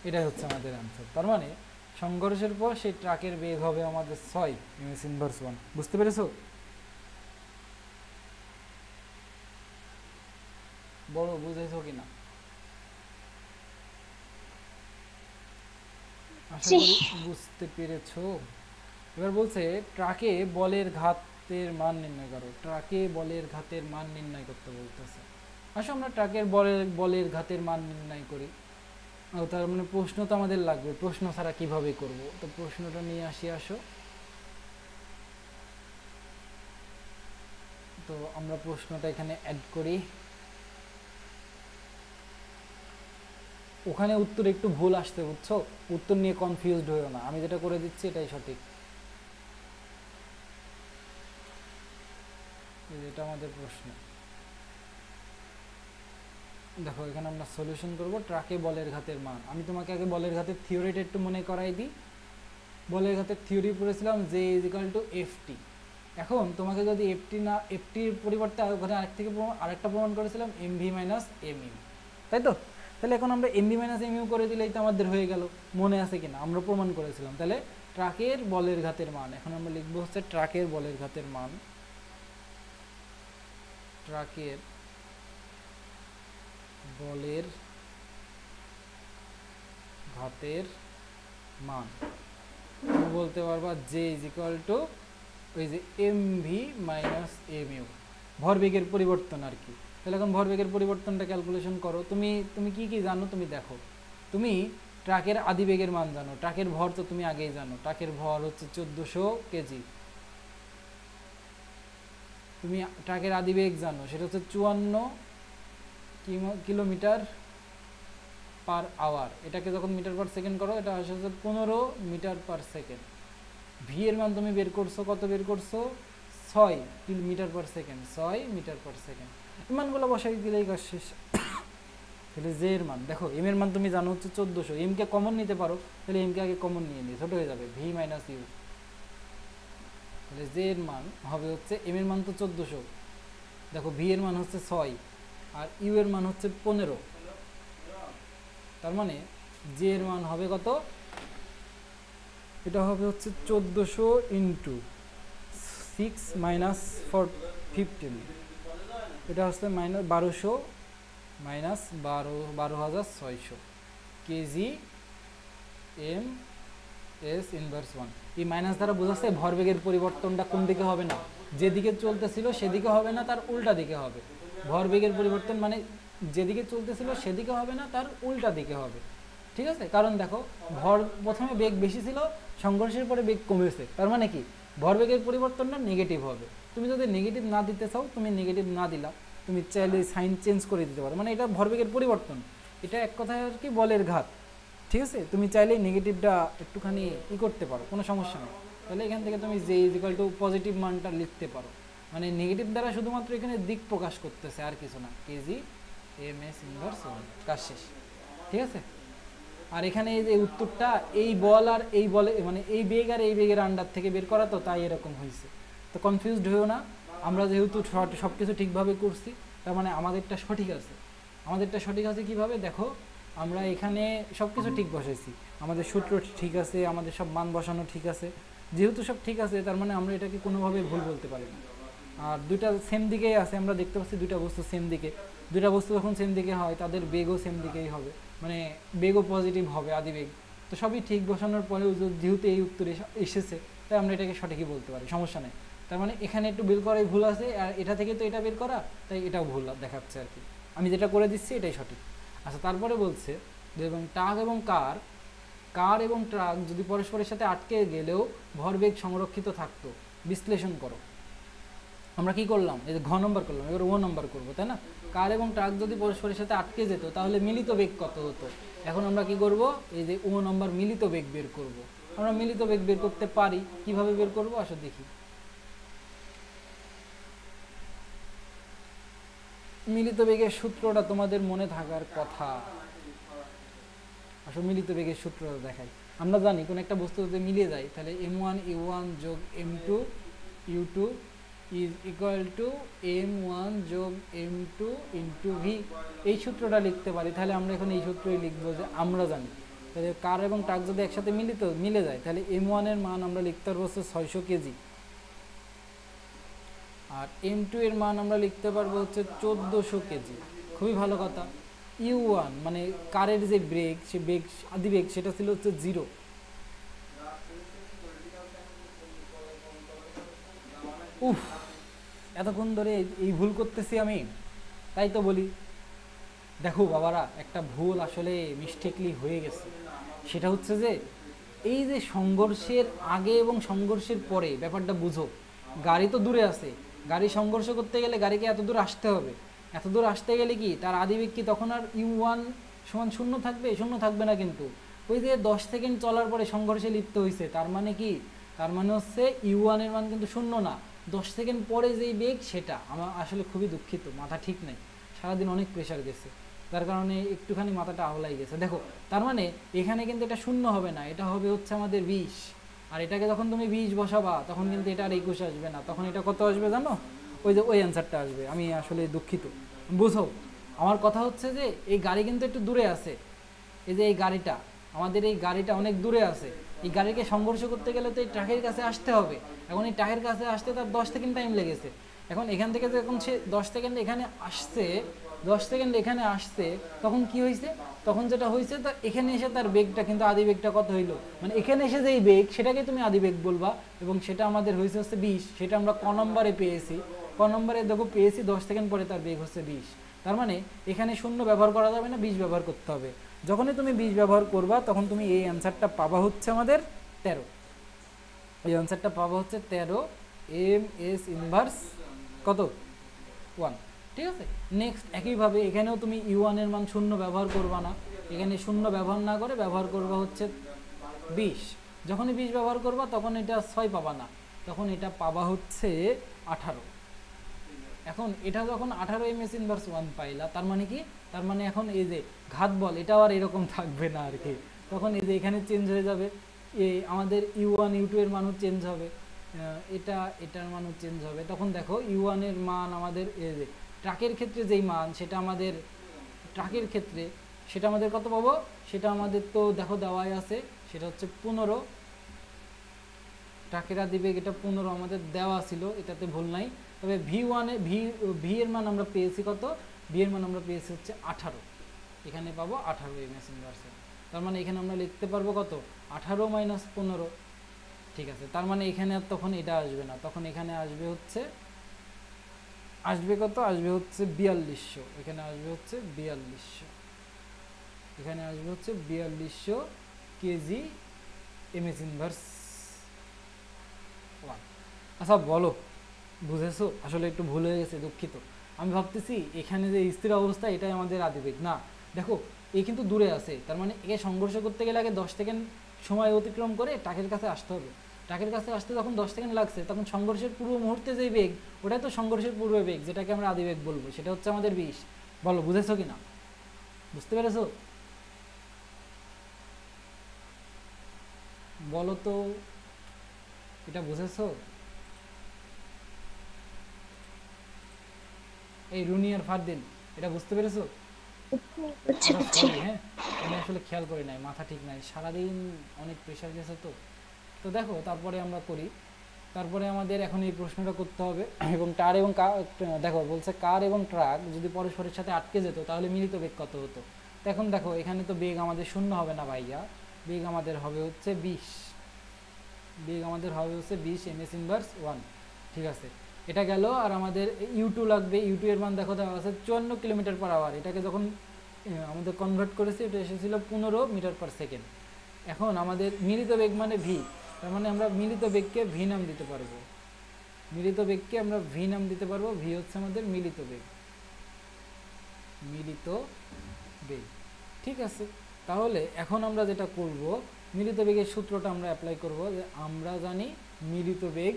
S1: এটাই হচ্ছে আমাদের অ্যান্সার। তার মানে সংঘর্ষের পর সেই ট্রাকের বেগ হবে আমাদের 6 ms ইনভার্স 1। বুঝতে পেরেছো? বড় বুঝেছো কিনা? আশা করি বুঝতে পেরেছো। এবার বলছে ট্রাকে বলের ঘাতের মান নির্ণয় করো। ট্রাকে বলের ঘাতের মান নির্ণয় করতে বলতেছে। আসো আমরা ট্রাকের বলের ঘাতের মান নির্ণয় করি। তার মানে প্রশ্ন তো আমাদের লাগবে, প্রশ্ন ছাড়া কিভাবে করব? তো প্রশ্নটা নিয়ে আসো। তো আমরা প্রশ্নটা এখানে অ্যাড করি। ওখানে উত্তর একটু ভুল আসতে, বুঝছো? উত্তর নিয়ে কনফিউজড হইও না, আমি যেটা করে দিচ্ছি এটাই সঠিক। এটা আমাদের প্রশ্ন। দেখো এখানে আমরা সলিউশন করব ট্রাকে বলের ঘাতের মান। আমি তোমাকে আগে বলের ঘাতের থিওরিটা একটু মনে করাই দিই। বলের ঘাতের থিওরি পড়েছিলাম J = FT। এখন তোমাকে যদি এফটির পরিবর্তে ওখানে আরেকটা প্রমাণ করেছিলাম MV - MU, তাই তো? তাহলে এখন আমরা MV - MU করে দিলেই তো আমাদের হয়ে গেল। মনে আছে কিনা? আমরা প্রমাণ করেছিলাম। তাহলে ট্রাকের বলের ঘাতের মান, এখন আমরা লিখবো হচ্ছে ট্রাকের বলের ঘাতের মান। ট্রাকের বলের ঘাতের মান তুমি বলতে পারবা J = ওই যে MV - MU, ভরবেগের পরিবর্তন আর কি। তাহলে এখন ভরবেগের পরিবর্তনটা ক্যালকুলেশন করো। তুমি কি কি জানো তুমি দেখো। তুমি ট্রাকের আদিবেগের মান জানো, ট্রাকের ভর তো তুমি আগেই জানো, ট্রাকের ভর হচ্ছে 1400 কেজি। তুমি ট্রাকের আদিবেগ জানো, সেটা হচ্ছে 54 কিলোমিটার পার আওয়ার। এটাকে যখন মিটার পার সেকেন্ড করো, এটা আসে হচ্ছে 15 মিটার পার সেকেন্ড। ভি এর মান তুমি বের করছো, কত বের করছো? 6 metre per second, 6 metre per second. এই মানগুলো বসাই দিলেই কাজ শেষ। তাহলে জে এর মান দেখো, এম এর মান তুমি জানো হচ্ছে 1400, এম কে কমন নিতে পারো, তাহলে এম কে আগে কমন নিয়ে নিই, ছোট হয়ে যাবে ভি মাইনাস ইউ। তাহলে জে এর মান হবে হচ্ছে, এম এর মান তো 1400, দেখো ভি এর মান হচ্ছে 6 আর ইউ এর মান হচ্ছে 15, তার মানে জে এর মান হবে কত? এটা হবে হচ্ছে 1400 ইন্টু 6 মাইনাস 15, এটা হচ্ছে -1200 minus 12,600 KG M S inverse 1। এই মাইনাস দ্বারা বোঝাচ্ছে ভরবেগের পরিবর্তনটা কোন দিকে হবে না, যেদিকে চলতেছিল সেদিকে হবে না, তার উল্টা দিকে হবে। ভরবেগের পরিবর্তন মানে যেদিকে চলতেছিল সেদিকে হবে না, তার উল্টা দিকে হবে। ঠিক আছে? কারণ দেখো, ভর প্রথমে বেগ বেশি ছিল, সংঘর্ষের পরে বেগ কমেছে, তার মানে কি ভরবেগের পরিবর্তনটা নেগেটিভ হবে। তুমি যদি নেগেটিভ না দিতে চাও তুমি নেগেটিভ না দিলা, তুমি চাইলে সাইন চেঞ্জ করে দিতে পারো, মানে এটা ভরবেগের পরিবর্তন, এটা এক কথায় আর কি বলের ঘাত। ঠিক আছে, তুমি চাইলেই নেগেটিভটা একটুখানি করতে পারো, কোনো সমস্যা নেই। তাহলে এখান থেকে তুমি J is equal two positive মানটা লিখতে পারো, মানে নেগেটিভ দ্বারা শুধুমাত্র এখানে দিক প্রকাশ করতেছে আর কিছু না, কেজি এম এস ইনভার্স 1, কাজ শেষ। ঠিক আছে, আর এখানে এই যে উত্তরটা এই বল আর এই বলে মানে এই বেগ আর এই বেগের আন্ডার থেকে বের করা, তো তাই এরকম হয়েছে। তো কনফিউজড হয়েও না, আমরা যেহেতু সব কিছু ঠিকভাবে করছি তার মানে আমাদেরটা সঠিক আছে। আমাদেরটা সঠিক আছে কিভাবে দেখো, আমরা এখানে সব কিছু ঠিক বসাইছি, আমাদের সূত্র ঠিক আছে, আমাদের সব মান বসানো ঠিক আছে। যেহেতু সব ঠিক আছে তার মানে আমরা এটাকে কোনোভাবে ভুল বলতে পারি না। আর দুইটা সেম দিকেই আছে, আমরা দেখতে পাচ্ছি দুইটা বস্তু সেম দিকে। দুইটা বস্তু যখন সেম দিকে হয় তাদের বেগও সেম দিকেই হবে, মানে বেগও পজিটিভ হবে, আদিবেগ। তো সবই ঠিক বসানোর পরেও যেহেতু এই উত্তর এসেছে তাই আমরা এটাকে সঠিকই বলতে পারি, সমস্যা নেই। তার মানে এখানে একটু বের করাই ভুল আছে, আর এটা থেকে তো এটা বের করা, তাই এটাও ভুল দেখাচ্ছে আর কি। আমি যেটা করে দিচ্ছি এটাই সঠিক। আচ্ছা, তারপরে বলছে যে এবং ট্রাক এবং কার এবং ট্রাক যদি পরস্পরের সাথে আটকে গেলেও ভরবেগ সংরক্ষিত থাকতো, বিশ্লেষণ করো। আমরা কি করলাম, এই যে ঘ নম্বর করলাম, এবার ও নম্বর করবো, তাই না? কার এবং ট্রাক যদি পরস্পরের সাথে আটকে যেত তাহলে মিলিত বেগ কত হতো। এখন আমরা কি করব, এই যে ও নম্বর মিলিত বেগ বের করব। আমরা মিলিত বেগ বের করতে পারি, কিভাবে বের করব আসলে দেখি। মিলিত বেগের সূত্রটা তোমাদের মনে থাকার কথা। আসলে মিলিত বেগের সূত্রটা দেখাই। আমরা জানি কোন একটা বস্তু যদি মিলে যায় তাহলে m1 u1 যোগ m2 u2 is equal two m1 যোগ m2 ইন্টু ভি। এই সূত্রটা লিখতে পারি, তাহলে আমরা এখন এই সূত্রই লিখবো যে আমরা জানি। তাহলে কার এবং ট্রাক যদি একসাথে মিলে যায় তাহলে m1 এর মান আমরা লিখতে পারবো হচ্ছে 600 কেজি, আর m2 এর মান আমরা লিখতে পারবো হচ্ছে 1400 কেজি। খুবই ভালো কথা। u1 মানে কারের যে ব্রেক, সে বেগ আদিবেগ সেটা ছিল হচ্ছে 0। উফ, এতক্ষণ ধরে এই ভুল করতেছি আমি, তাই তো বলি। দেখো বাবারা, একটা ভুল আসলে মিস্টেকলি হয়ে গেছে। সেটা হচ্ছে যে এই যে সংঘর্ষের আগে এবং সংঘর্ষের পরে ব্যাপারটা বুঝো। গাড়ি তো দূরে আছে, গাড়ি সংঘর্ষ করতে গেলে গাড়িকে এত দূর আসতে হবে। এত দূর আসতে গেলে কি তার আদিবেগ কি তখন আর u1 সমান 0 থাকবে? 0 থাকবে না, কিন্তু ওই যে 10 সেকেন্ড চলার পরে সংঘর্ষে লিপ্ত হয়েছে, তার মানে কি, তার মানে হচ্ছে u1 এর মান কিন্তু 0 না, 10 সেকেন্ড পরে যেই বেগ সেটা। আমার আসলে খুবই দুঃখিত, মাথা ঠিক নাই, সারাদিন অনেক প্রেশার গেছে, তার কারণে একটুখানি মাথাটা আওলাই গেছে। দেখো, তার মানে এখানে কিন্তু এটা 0 হবে না, এটা হবে হচ্ছে আমাদের 20। আর এটাকে যখন তুমি 20 বসাবা তখন কিন্তু এটা আর 21 আসবে না, তখন এটা কত আসবে জানো? ওই যে ওই অ্যান্সারটা আসবে। আমি আসলে দুঃখিত, বুঝো। আমার কথা হচ্ছে যে এই গাড়ি কিন্তু একটু দূরে আছে, এই যে এই গাড়িটা, আমাদের এই গাড়িটা অনেক দূরে আছে। এই গাড়িকে সংঘর্ষ করতে গেলে তো এই ট্রাকের কাছে আসতে হবে। এখন এই ট্রাকের কাছে আসতে তার 10 সেকেন্ড টাইম লেগেছে। এখন এখান থেকে যখন সে 10 সেকেন্ড এখানে আসছে, 10 সেকেন্ড এখানে আসছে, তখন কি হয়েছে? তখন যেটা হয়েছে, তা এখানে এসে তার বেগটা কিন্তু আদিবেগটা কত হইলো, মানে এখানে এসে যেই বেগ সেটাকে তুমি আদিবেগ বলবা, এবং সেটা আমাদের হয়েছে হচ্ছে 20। সেটা আমরা ক নম্বরে পেয়েছি, ক নম্বরে দেখো পেয়েছি 10 সেকেন্ড পরে তার বেগ হচ্ছে 20। তার মানে এখানে 0 ব্যবহার করা যাবে না, 20 ব্যবহার করতে হবে। যখনই তুমি 20 ব্যবহার করবা তখন তুমি এই অ্যান্সারটা পাবা হচ্ছে আমাদের 13। এই অ্যান্সারটা পাবা হচ্ছে 13 এম এস ইনভার্স কত 1। ঠিক আছে, নেক্সট একইভাবে এখানেও তুমি u1 এর মান 0 ব্যবহার করবা না, এখানে 0 ব্যবহার না করে ব্যবহার করবা হচ্ছে 20। যখনই 20 ব্যবহার করবা তখন এটা 6 পাবা না, তখন এটা পাবা হচ্ছে 18। এখন এটা যখন 18 এমএস ইনভার্স 1 পাইলা, তার মানে কি, তার মানে এখন এই যে ঘাত বল এটাও আর এরকম থাকবে না আর কি। তখন এই যে এখানে চেঞ্জ হয়ে যাবে, এই আমাদের u1 u2 এর মানও চেঞ্জ হবে, এটার মানও চেঞ্জ হবে। তখন দেখো u1 এর মান আমাদের এই যে ট্রাকের ক্ষেত্রে যেই মান সেটা আমাদের ট্রাকের ক্ষেত্রে সেটা আমাদের কত পাবো, সেটা আমাদের তো দেখো দেওয়াই আছে, সেটা হচ্ছে 15। ট্রাকের আদিবেগ এটা 15 আমাদের দেওয়া ছিল, এটাতে ভুল নাই। তবে ভি এর মান আমরা পেয়েছি কত, ভি এর মান আমরা পেয়েছি হচ্ছে 18। এখানে পাবো 18 এমএস ইনভার্সে। তার মানে এখানে আমরা লিখতে পারবো কত, 18 মাইনাস 15। ঠিক আছে, তার মানে এখানে আর তখন এটা আসবে না, তখন এখানে আসবে হচ্ছে কত, আসবে হচ্ছে 4200। এখানে আসবে হচ্ছে 4200, এখানে আসবে হচ্ছে 4200 কেজি এমএস ইনভার্স ওয়ান। আচ্ছা বলো, বুঝেছো? আসলে একটু ভুল হয়ে গেছে, দুঃখিত। আমি ভাবতেছি এখানে যে স্থির অবস্থা এটাই আমাদের আদিবেগ, না। দেখো এ কিন্তু দূরে আছে, তার মানে একে সংঘর্ষ করতে গেলে আগে 10 সেকেন্ড সময় অতিক্রম করে টাকের কাছে আসতে হবে। টাকের কাছে আসতে যখন 10 সেকেন্ড লাগছে, তখন সংঘর্ষের পূর্ব মুহূর্তে যেই বেগ, ওটাই তো সংঘর্ষের পূর্ব বেগ, যেটাকে আমরা আদিবেগ বলবো, সেটা হচ্ছে আমাদের 20। বলো বুঝেছো কি না? বুঝতে পেরেছো? বলো তো, এটা বুঝেছো? এই রুনি আর ফারদিন, এটা বুঝতে পেরেছো?
S3: বুঝছি
S1: আচ্ছা
S3: বুঝছি।
S1: সরি, হ্যাঁ, আমি আসলে খেয়াল করি নাই, মাথা ঠিক নাই, সারাদিন অনেক প্রেশার গেছে তো। তো দেখো তারপরে আমরা করি। তারপরে আমাদের এখন এই প্রশ্নটা করতে হবে এবং টার এবং দেখো বলছে কার এবং ট্রাক যদি পরস্পরের সাথে আটকে যেত তাহলে মিলিত বেগ কত হতো। তো এখন দেখো এখানে তো বেগ আমাদের শূন্য হবে না ভাইয়া, বেগ আমাদের হবে হচ্ছে 20। বেগ আমাদের হবে হচ্ছে 20 ms ইনভার্স 1। ঠিক আছে, এটা গেল। আর আমাদের ইউ2 লাগবে। ইউ2 এর মান দেখো দেওয়া আছে 54 কিলোমিটার পার আওয়ার। এটাকে যখন আমাদের কনভার্ট করেছি, এটা এসেছিল 15 মিটার পার সেকেন্ড। এখন আমাদের মিলিত বেগ মানে ভি, তার মানে আমরা মিলিত বেগকে ভি নাম দিতে পারবো। মিলিত বেগকে আমরা ভি নাম দিতে পারবো। ভি হচ্ছে আমাদের মিলিত বেগ, মিলিত বেগ। ঠিক আছে, তাহলে এখন আমরা যেটা করব, মিলিত বেগের সূত্রটা আমরা অ্যাপ্লাই করব। যে আমরা জানি মিলিত বেগ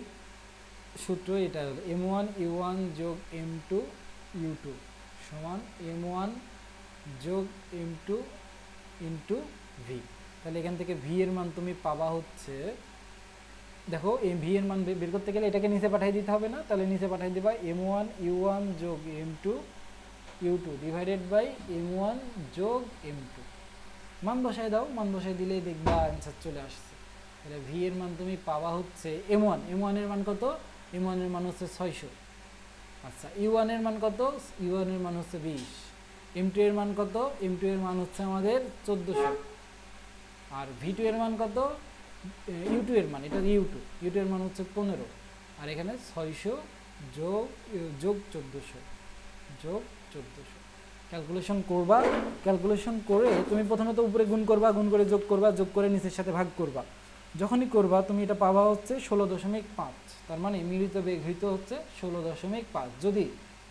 S1: সূত্র এটা হলো m1u1 যোগ m2 u2 সমান m1 যোগ m2 ইন্টু ভি। তাহলে এখান থেকে ভি এর মান তুমি পাবা হচ্ছে, দেখো এই ভি এর মান বের করতে গেলে এটাকে নিচে পাঠিয়ে দিতে হবে না, তাহলে নিচে পাঠিয়ে দিবা m1u1 যোগ m2 u2 divided by m1 যোগ m2। মান বসায় দাও, মান বসায় দিলেই দেখবা অ্যান্সার চলে আসছে। তাহলে ভি এর মান তুমি পাবা হচ্ছে m1 এর মান কত? m1 এর মান হচ্ছে 600। আচ্ছা u1 এর মান কত? u1 এর মান হচ্ছে 20। m2 এর মান কত? m2 এর মান হচ্ছে আমাদের 1400। আর v2 এর মান কত? u2 এর মান, এটা u2 এর মান হচ্ছে 15। আর এখানে 600 যোগ যোগ 1400 যোগ 1400 ক্যালকুলেশন করবা। ক্যালকুলেশন করে তুমি প্রথমে তো উপরে গুণ করবা, গুণ করে যোগ করবা, যোগ করে নিচের সাথে ভাগ করবা। যখনই করবা তুমি এটা পাবা হচ্ছে 16.5। তার মানে মিলিত বেগ হইতে হচ্ছে 16.5। যদি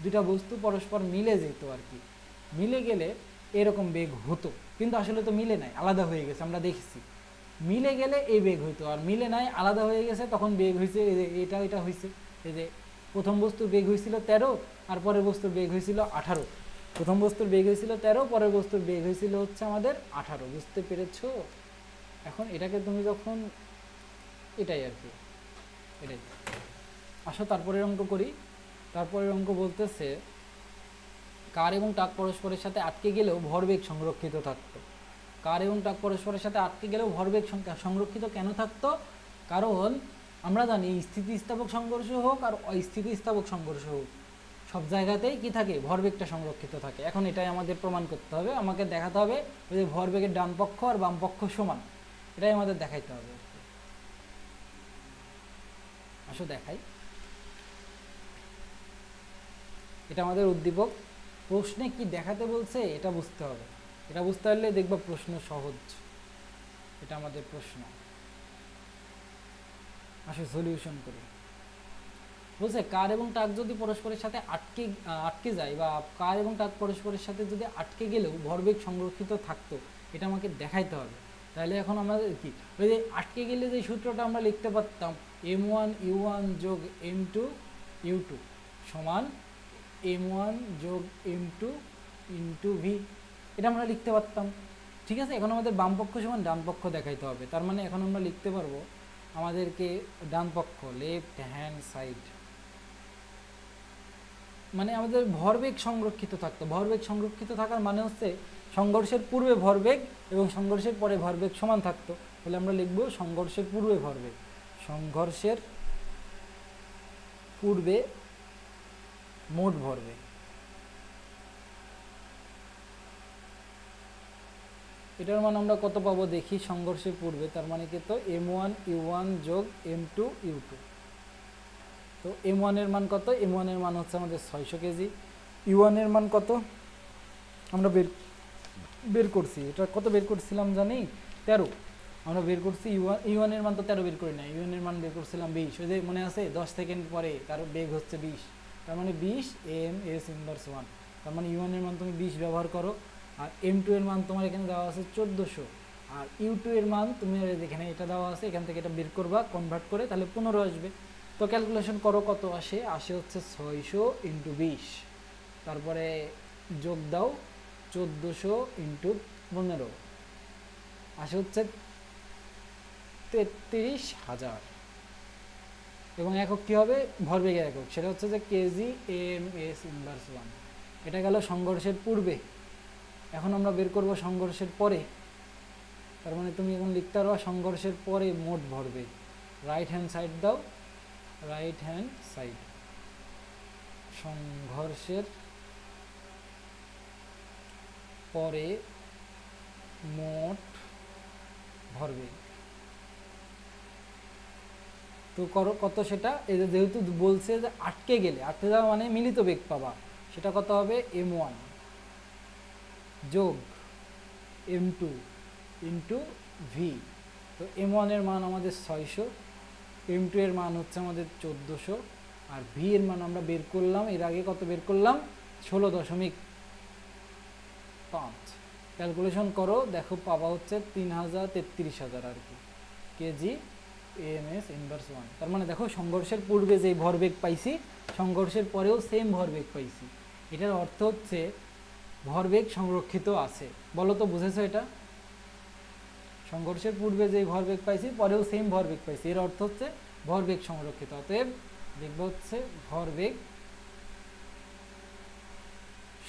S1: দুইটা বস্তু পরস্পর মিলে যেত আর কি, মিলে গেলে এরকম বেগ হতো, কিন্তু আসলে তো মিলে নাই, আলাদা হয়ে গেছে। আমরা দেখছি মিলে গেলে এই বেগ হইতো, আর মিলে নাই আলাদা হয়ে গেছে তখন বেগ হয়েছে এটা হয়েছে। এই যে প্রথম বস্তুর বেগ হয়েছিল 13 আর পরের বস্তুর বেগ হয়েছিল 18। প্রথম বস্তুর বেগ হয়েছিল 13, পরের বস্তুর বেগ হয়েছিল হচ্ছে আমাদের 18। বুঝতে পেরেছো? এখন এটাকে তুমি যখন এটাই আর কি, এটাই। আসো তারপরের অঙ্ক করি। তারপরের অঙ্ক বলতেছে কার এবং টাক পরস্পরের সাথে আটকে গেলেও ভরবেগ সংরক্ষিত থাকতো। কার এবং টাক পরস্পরের সাথে আটকে গেলেও ভরবেগ সংরক্ষিত কেন থাকতো? কারণ আমরা জানি স্থিতিস্থাপক সংঘর্ষ হোক আর অস্থিতিস্থাপক সংঘর্ষ হোক, সব জায়গাতেই কি থাকে? ভরবেগটা সংরক্ষিত থাকে। এখন এটাই আমাদের প্রমাণ করতে হবে, আমাকে দেখাতে হবে ওই যে ভরবেগের ডান পক্ষ আর বাম পক্ষ সমান, এটাই আমাদের দেখাইতে হবে। আসো দেখাই। এটা আমাদের উদ্দীপক। প্রশ্নে কি দেখাতে বলছে এটা বুঝতে হবে, এটা বুঝতে পারলে দেখবা প্রশ্ন সহজ। এটা আমাদের প্রশ্ন। আসো সলিউশন করি। বলছে কার এবং টাক যদি পরস্পরের সাথে আটকে যায়, বা কার এবং টাক পরস্পরের সাথে যদি আটকে গেলেও ভরবেগ সংরক্ষিত থাকতো, এটা আমাকে দেখাইতে হবে। তাহলে এখন আমাদের কি, ওই যে আটকে গেলে যে সূত্রটা আমরা লিখতে পারতাম m1u1 যোগ m2 u2 সমান m1 যোগ m2 ইন্টু ভি, এটা আমরা লিখতে পারতাম। ঠিক আছে, এখন আমাদের বাম পক্ষ সমান ডান পক্ষ দেখাইতে হবে। তার মানে এখন আমরা লিখতে পারবো আমাদেরকে ডান পক্ষ, লেফট হ্যান্ড সাইড, মানে আমাদের ভরবেগ সংরক্ষিত থাকতো। ভরবেগ সংরক্ষিত থাকার মানে হচ্ছে সংঘর্ষের পূর্বে ভরবেগ এবং সংঘর্ষের পরে ভরবেগ সমান থাকতো। তাহলে আমরা লিখব সংঘর্ষের পূর্বে ভরবেগ, সংঘর্ষের পূর্বে মোট ভরবেগ। এটার মান আমরা কত পাবো দেখি। সংঘর্ষের পূর্বে তার মানে কি, তো m1u1 যোগ m2 u2। তো m1 এর মান কত? m1 এর মান হচ্ছে আমাদের 600 কেজি। u1 এর মান কত আমরা বের করছি, এটা কত বের করছিলাম জানি? 13। আমরা বের করছি ইউ ওয়ান এর মান তো 13 বের করি না, ইউ ওয়ান এর মান বের করছিলাম 20, ওই যে মনে আছে 10 সেকেন্ড পরে তার বেগ হচ্ছে 20, তার মানে 20 এম এস ইনভার্স 1, তার মানে ইউ ওয়ান এর মান তুমি 20 ব্যবহার করো, আর এম টু এর মান তোমার এখানে দেওয়া আছে 1400, আর ইউ টু এর মান তুমি এখানে এটা দেওয়া আছে, এখান থেকে এটা বের করবা কনভার্ট করে, তাহলে 15 আসবে। তো ক্যালকুলেশন করো কত আসে, হচ্ছে 600 ইন্টু 20, তারপরে যোগ দাও 1400 ইন্টু 15, হচ্ছে 33,000, এবং একক কী হবে, ভরবেগের একক, সেটা হচ্ছে যে কেজি এম এস ইনভার্স 1। এটা গেল সংঘর্ষের পূর্বে। এখন আমরা বের করব সংঘর্ষের পরে, তার মানে তুমি এখন লিখতে পারবা সংঘর্ষের পরে মোট ভরবেগ। রাইট হ্যান্ড সাইড দাও, রাইট হ্যান্ড সাইড, সংঘর্ষের পরে মোট ভরবেগ। তো করো কত সেটা, এই যে যেহেতু বলছে যে আটকে যাওয়া মানে মিলিত বেগ পাবা, সেটা কত হবে, m1 যোগ m2 ইন্টু ভি। তো m1 এর মান আমাদের 600, m2 এর মান হচ্ছে আমাদের 1400, আর ভি এর মান আমরা বের করলাম, এর আগে কত বের করলাম, 16.5। ক্যালকুলেশন করো, দেখো পাবা হচ্ছে 33,000 আর কি কেজি এম এস ইনভার্স 1। তার মানে দেখো সংঘর্ষের পূর্বে যেই ভরবেগ পাইছি, সংঘর্ষের পরেও সেম ভরবেগ পাইছি। এটার অর্থ হচ্ছে ভরবেগ সংরক্ষিত আছে। বলো তো বুঝেছো এটা? সংঘর্ষের পূর্বে যেই ভরবেগ পাইছি, পরেও সেম ভরবেগ পাইছি, এর অর্থ হচ্ছে ভরবেগ সংরক্ষিত। অতএব দেখব হচ্ছে ভরবেগ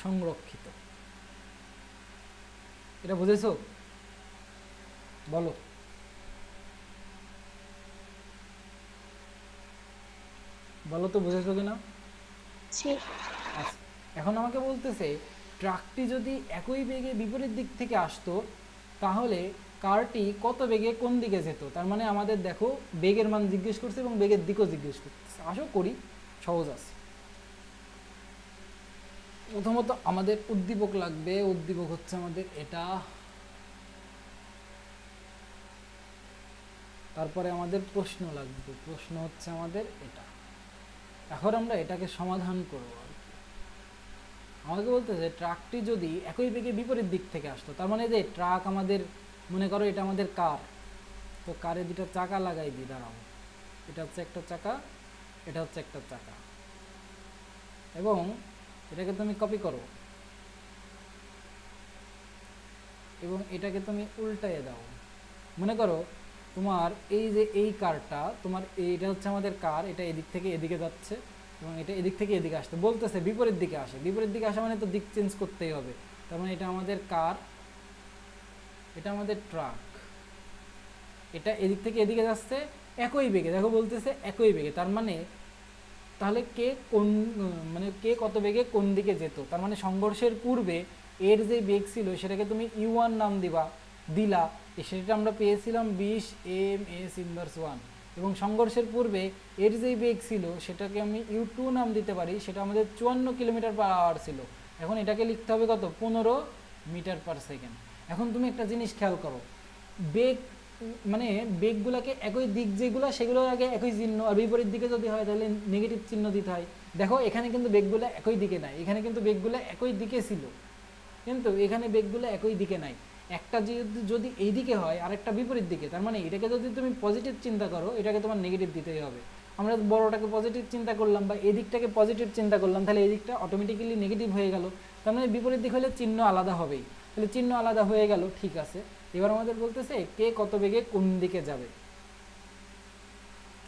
S1: সংরক্ষিত। এটা বুঝেছো? বলো। বলো তো বুঝেছো কিনা? আচ্ছা, এখন আমাকে বলতেছে ট্রাকটি যদি একই বেগে বিপরীত দিক থেকে আসতো, তাহলে কারটি কত বেগে কোন দিকে যেত। তার মানে আমাদের দেখো বেগের মান জিজ্ঞেস করছে এবং বেগের দিকও জিজ্ঞেস করতেছে। আসো করি, সহজ আছে। প্রথমত আমাদের উদ্দীপক লাগবে, উদ্দীপক হচ্ছে আমাদের এটা, তারপরে আমাদের প্রশ্ন লাগবে, প্রশ্ন হচ্ছে আমাদের এটা। এখন আমরা এটাকে সমাধান করব। আমাকে বলতেছে ট্রাকটি যদি একই বেগে বিপরীত দিক থেকে আসতো, তার মানে যে ট্রাক আমাদের, মনে করো এটা আমাদের কার, তো কারে দুটো চাকা লাগাই দিই, দাঁড়াও, এটা হচ্ছে একটা চাকা, এটা হচ্ছে একটা চাকা, এবং এটাকে তুমি কপি করো এবং এটাকে তুমি উল্টাইয়ে দাও। মনে করো তোমার এই যে এই কারটা, তোমার এইটা হচ্ছে আমাদের কার, এটা এদিক থেকে এদিকে যাচ্ছে এবং এটা এদিক থেকে এদিকে আসতে বলতেছে বিপরীত দিকে আসে। বিপরীত দিকে আসা মানে তো দিক চেঞ্জ করতেই হবে। তার মানে এটা আমাদের কার, এটা আমাদের ট্রাক, এটা এদিক থেকে এদিকে যাচ্ছে একই বেগে। দেখো বলতেছে একই বেগে, তার মানে তাহলে কে কোন, মানে কে কত বেগে কোন দিকে যেত। তার মানে সংঘর্ষের পূর্বে এর যে বেগ ছিল সেটাকে তুমি ইউ1 নাম দিলা, সেটা আমরা পেয়েছিলাম 20 এম এস ইনভার্স 1, এবং সংঘর্ষের পূর্বে এর যেই বেগ ছিল সেটাকে আমি ইউ2 নাম দিতে পারি, সেটা আমাদের 54 কিলোমিটার পার আওয়ার ছিল। এখন এটাকে লিখতে হবে কত, 15 মিটার পার সেকেন্ড। এখন তুমি একটা জিনিস খেয়াল করো, বেগ মানে বেগগুলোকে একই দিক যেগুলো, সেগুলোর আগে একই চিহ্ন, আর বিপরীত দিকে যদি হয় তাহলে নেগেটিভ চিহ্ন দিতে হয়। দেখো এখানে কিন্তু বেগগুলো একই দিকে নাই, এখানে কিন্তু বেগগুলো একই দিকে ছিল, কিন্তু এখানে বেগগুলো একই দিকে নাই। একটা যদি এই দিকে হয় আর একটা বিপরীত দিকে, তার মানে এটাকে যদি তুমি পজিটিভ চিন্তা করো, এটাকে তোমার নেগেটিভ দিতেই হবে। আমরা বড়টাকে পজিটিভ চিন্তা করলাম বা এদিকটাকে পজিটিভ চিন্তা করলাম, তাহলে এই দিকটা অটোমেটিক্যালি নেগেটিভ হয়ে গেল। তার মানে বিপরীত দিক হলে চিহ্ন আলাদা হবেই, তাহলে চিহ্ন আলাদা হয়ে গেল, ঠিক আছে। এবার আমাদের বলতেছে কে কত বেগে কোন দিকে যাবে,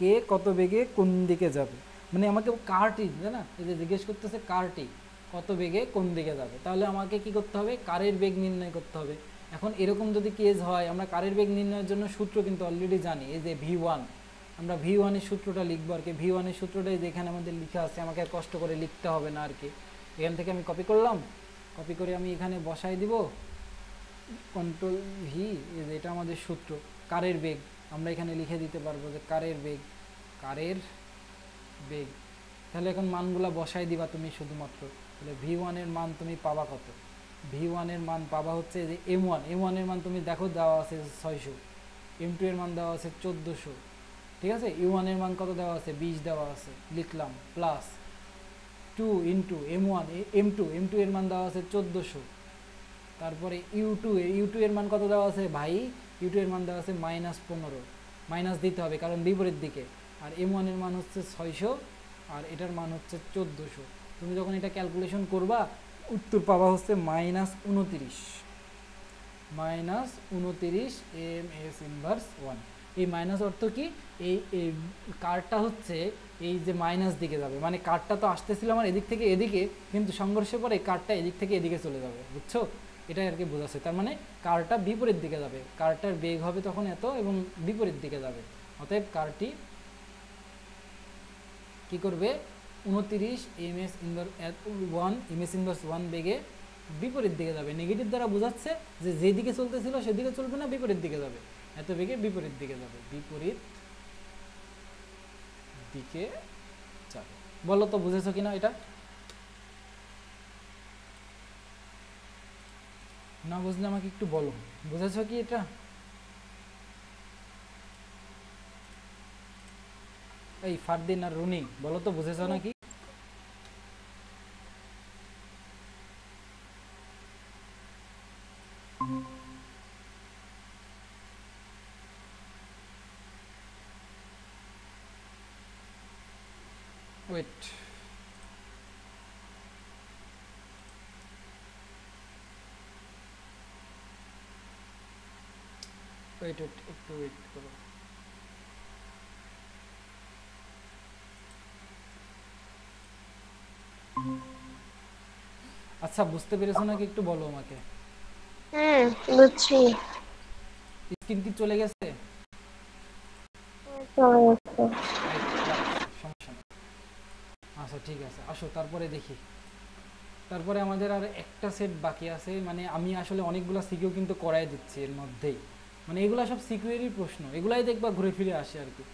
S1: কে কত বেগে কোন দিকে যাবে, মানে আমাকে কারটি, না এই যে জিজ্ঞেস করতেছে কারটি কত বেগে কোন দিকে যাবে, তাহলে আমাকে কি করতে হবে, কারের বেগ নির্ণয় করতে হবে। এখন এরকম যদি কেস হয়, আমরা কারের বেগ নির্ণয়ের জন্য সূত্র কিন্তু অলরেডি জানি, এই যে v1, আমরা v1 এর সূত্রটা লিখবো আর কি। v1 এর সূত্রটা যেখানে আমাদের লেখা আছে, আমাকে আর কষ্ট করে লিখতে হবে না আর কি। এখান থেকে আমি কপি করলাম, কপি করে আমি এখানে বসাই দিব, কন্ট্রোল ভি, এটা আমাদের সূত্র কারের বেগ। আমরা এখানে লিখে দিতে পারবো যে কারের বেগ, কারের বেগ। তাহলে এখন মানগুলা বসাই দিবা তুমি শুধুমাত্র। তাহলে v1 এর মান তুমি পাবা কত, v1 এর মান পাবা হচ্ছে যে m1 এর মান তুমি দেখো দেওয়া আছে 600, m2 এর মান দেওয়া আছে 1400, ঠিক আছে। u1 এর মান কত দেওয়া আছে, 20 দেওয়া আছে, লিখলাম, প্লাস 2 ইন্টু m2 এর মান দেওয়া আছে 1400, তারপরে u2 এর মান কত দেওয়া আছে ভাই, u2 এর মান দেওয়া আছে -15, মাইনাস দিতে হবে কারণ বিপরীত দিকে। আর m1 এর মান হচ্ছে 600 আর এটার মান হচ্ছে 1400। তুমি যখন এটা ক্যালকুলেশন করবা উত্তর পাবা হচ্ছে -29 ms ইনভার্স 1। এই মাইনাস অর্থ কি, এই কার্ডটা হচ্ছে এই যে মাইনাস দিকে যাবে, মানে কার্ডটা তো আসতেছিল আমার এদিক থেকে এদিকে, কিন্তু সংঘর্ষের পরে কার্ডটা এদিক থেকে এদিকে চলে যাবে, বুঝছো? এটাই আর কি বোঝাচ্ছে। তার মানে কারটা বিপরীত দিকে যাবে, কারটার বেগ হবে তখন এত এবং বিপরীত দিকে যাবে। অতএব কারটি কি করবে, 29 ms ইনভার্স 1 বেগে বিপরীত দিকে যাবে। নেগেটিভ দ্বারা বোঝাচ্ছে যে যেদিকে চলতেছিল সেদিকে চলবে না, বিপরীত দিকে যাবে, এত বেগে বিপরীত দিকে যাবে, বিপরীত দিকে যাবে। বলো তো বুঝেছো কিনা এটা? না বুঝলে আমাকে একটু বলো, বুঝেছো কি এটা? এই ফারদিন আর রুনি, বলো তো বুঝেছো নাকি? ওয়েট, একটু ওয়েট করো। আচ্ছা বুঝতে পেরেছো নাকি একটু বলো আমাকে।
S3: বুঝছি।
S1: স্ক্রিন কি চলে গেছে?
S3: চলে গেছে।
S1: সমস্যা নেই। আচ্ছা ঠিক আছে, আসো তারপরে দেখি। তারপরে আমাদের আর একটা সেট বাকি আছে, মানে আমি আসলে অনেকগুলো সিকিউ কিন্তু করাই দিচ্ছি এর মধ্যেই, মানে এগুলা সব সিকিউরিটির প্রশ্ন, এগুলাই দেখবা ঘুরে ফিরে আসে আর কি।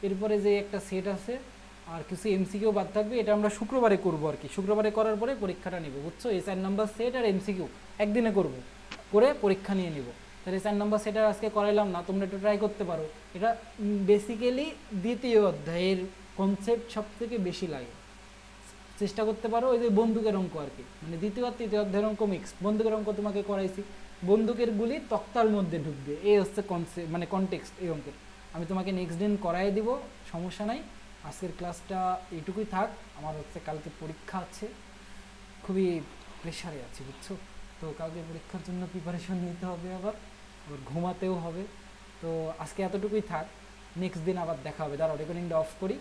S1: এরপরে যে একটা সেট আছে আর কিছু এমসিকিউ বাদ থাকবে, এটা আমরা শুক্রবারে করবো আর কি। শুক্রবারে করার পরে পরীক্ষাটা নিব, বুঝছো? এই 4 নাম্বার সেট আর এমসিকিউ একদিনে করব, করে পরীক্ষা নিয়ে নিব। তাহলে 4 নাম্বার সেট আর আজকে করাইলাম না, তোমরা একটু ট্রাই করতে পারো। এটা বেসিক্যালি দ্বিতীয় অধ্যায়ের কনসেপ্ট সব থেকে বেশি লাগে, চেষ্টা করতে পারো। ওই যে বন্দুকের অঙ্ক আর কি, মানে দ্বিতীয় আর তৃতীয় অধ্যায়ের অঙ্ক মিক্স। বন্দুকের অঙ্ক তোমাকে করাইছি, বন্দুকের গুলি তক্তার মধ্যে ঢুকবে, এই হচ্ছে কনসেপ্ট, মানে কনটেক্সট এই অঙ্কের। আমি তোমাকে নেক্সট দিন করাই দিব, সমস্যা নাই। আজকের ক্লাসটা এইটুকুই থাক, আমার হচ্ছে কালকে পরীক্ষা আছে, খুবই প্রেশারে আছি, বুঝছো? তো কালকে পরীক্ষার জন্য প্রিপারেশন নিতে হবে, আবার ঘুমাতেও হবে। তো আজকে এতটুকুই থাক, নেক্সট দিন আবার দেখা হবে। দাঁড়াও রেকর্ডিংটা অফ করি।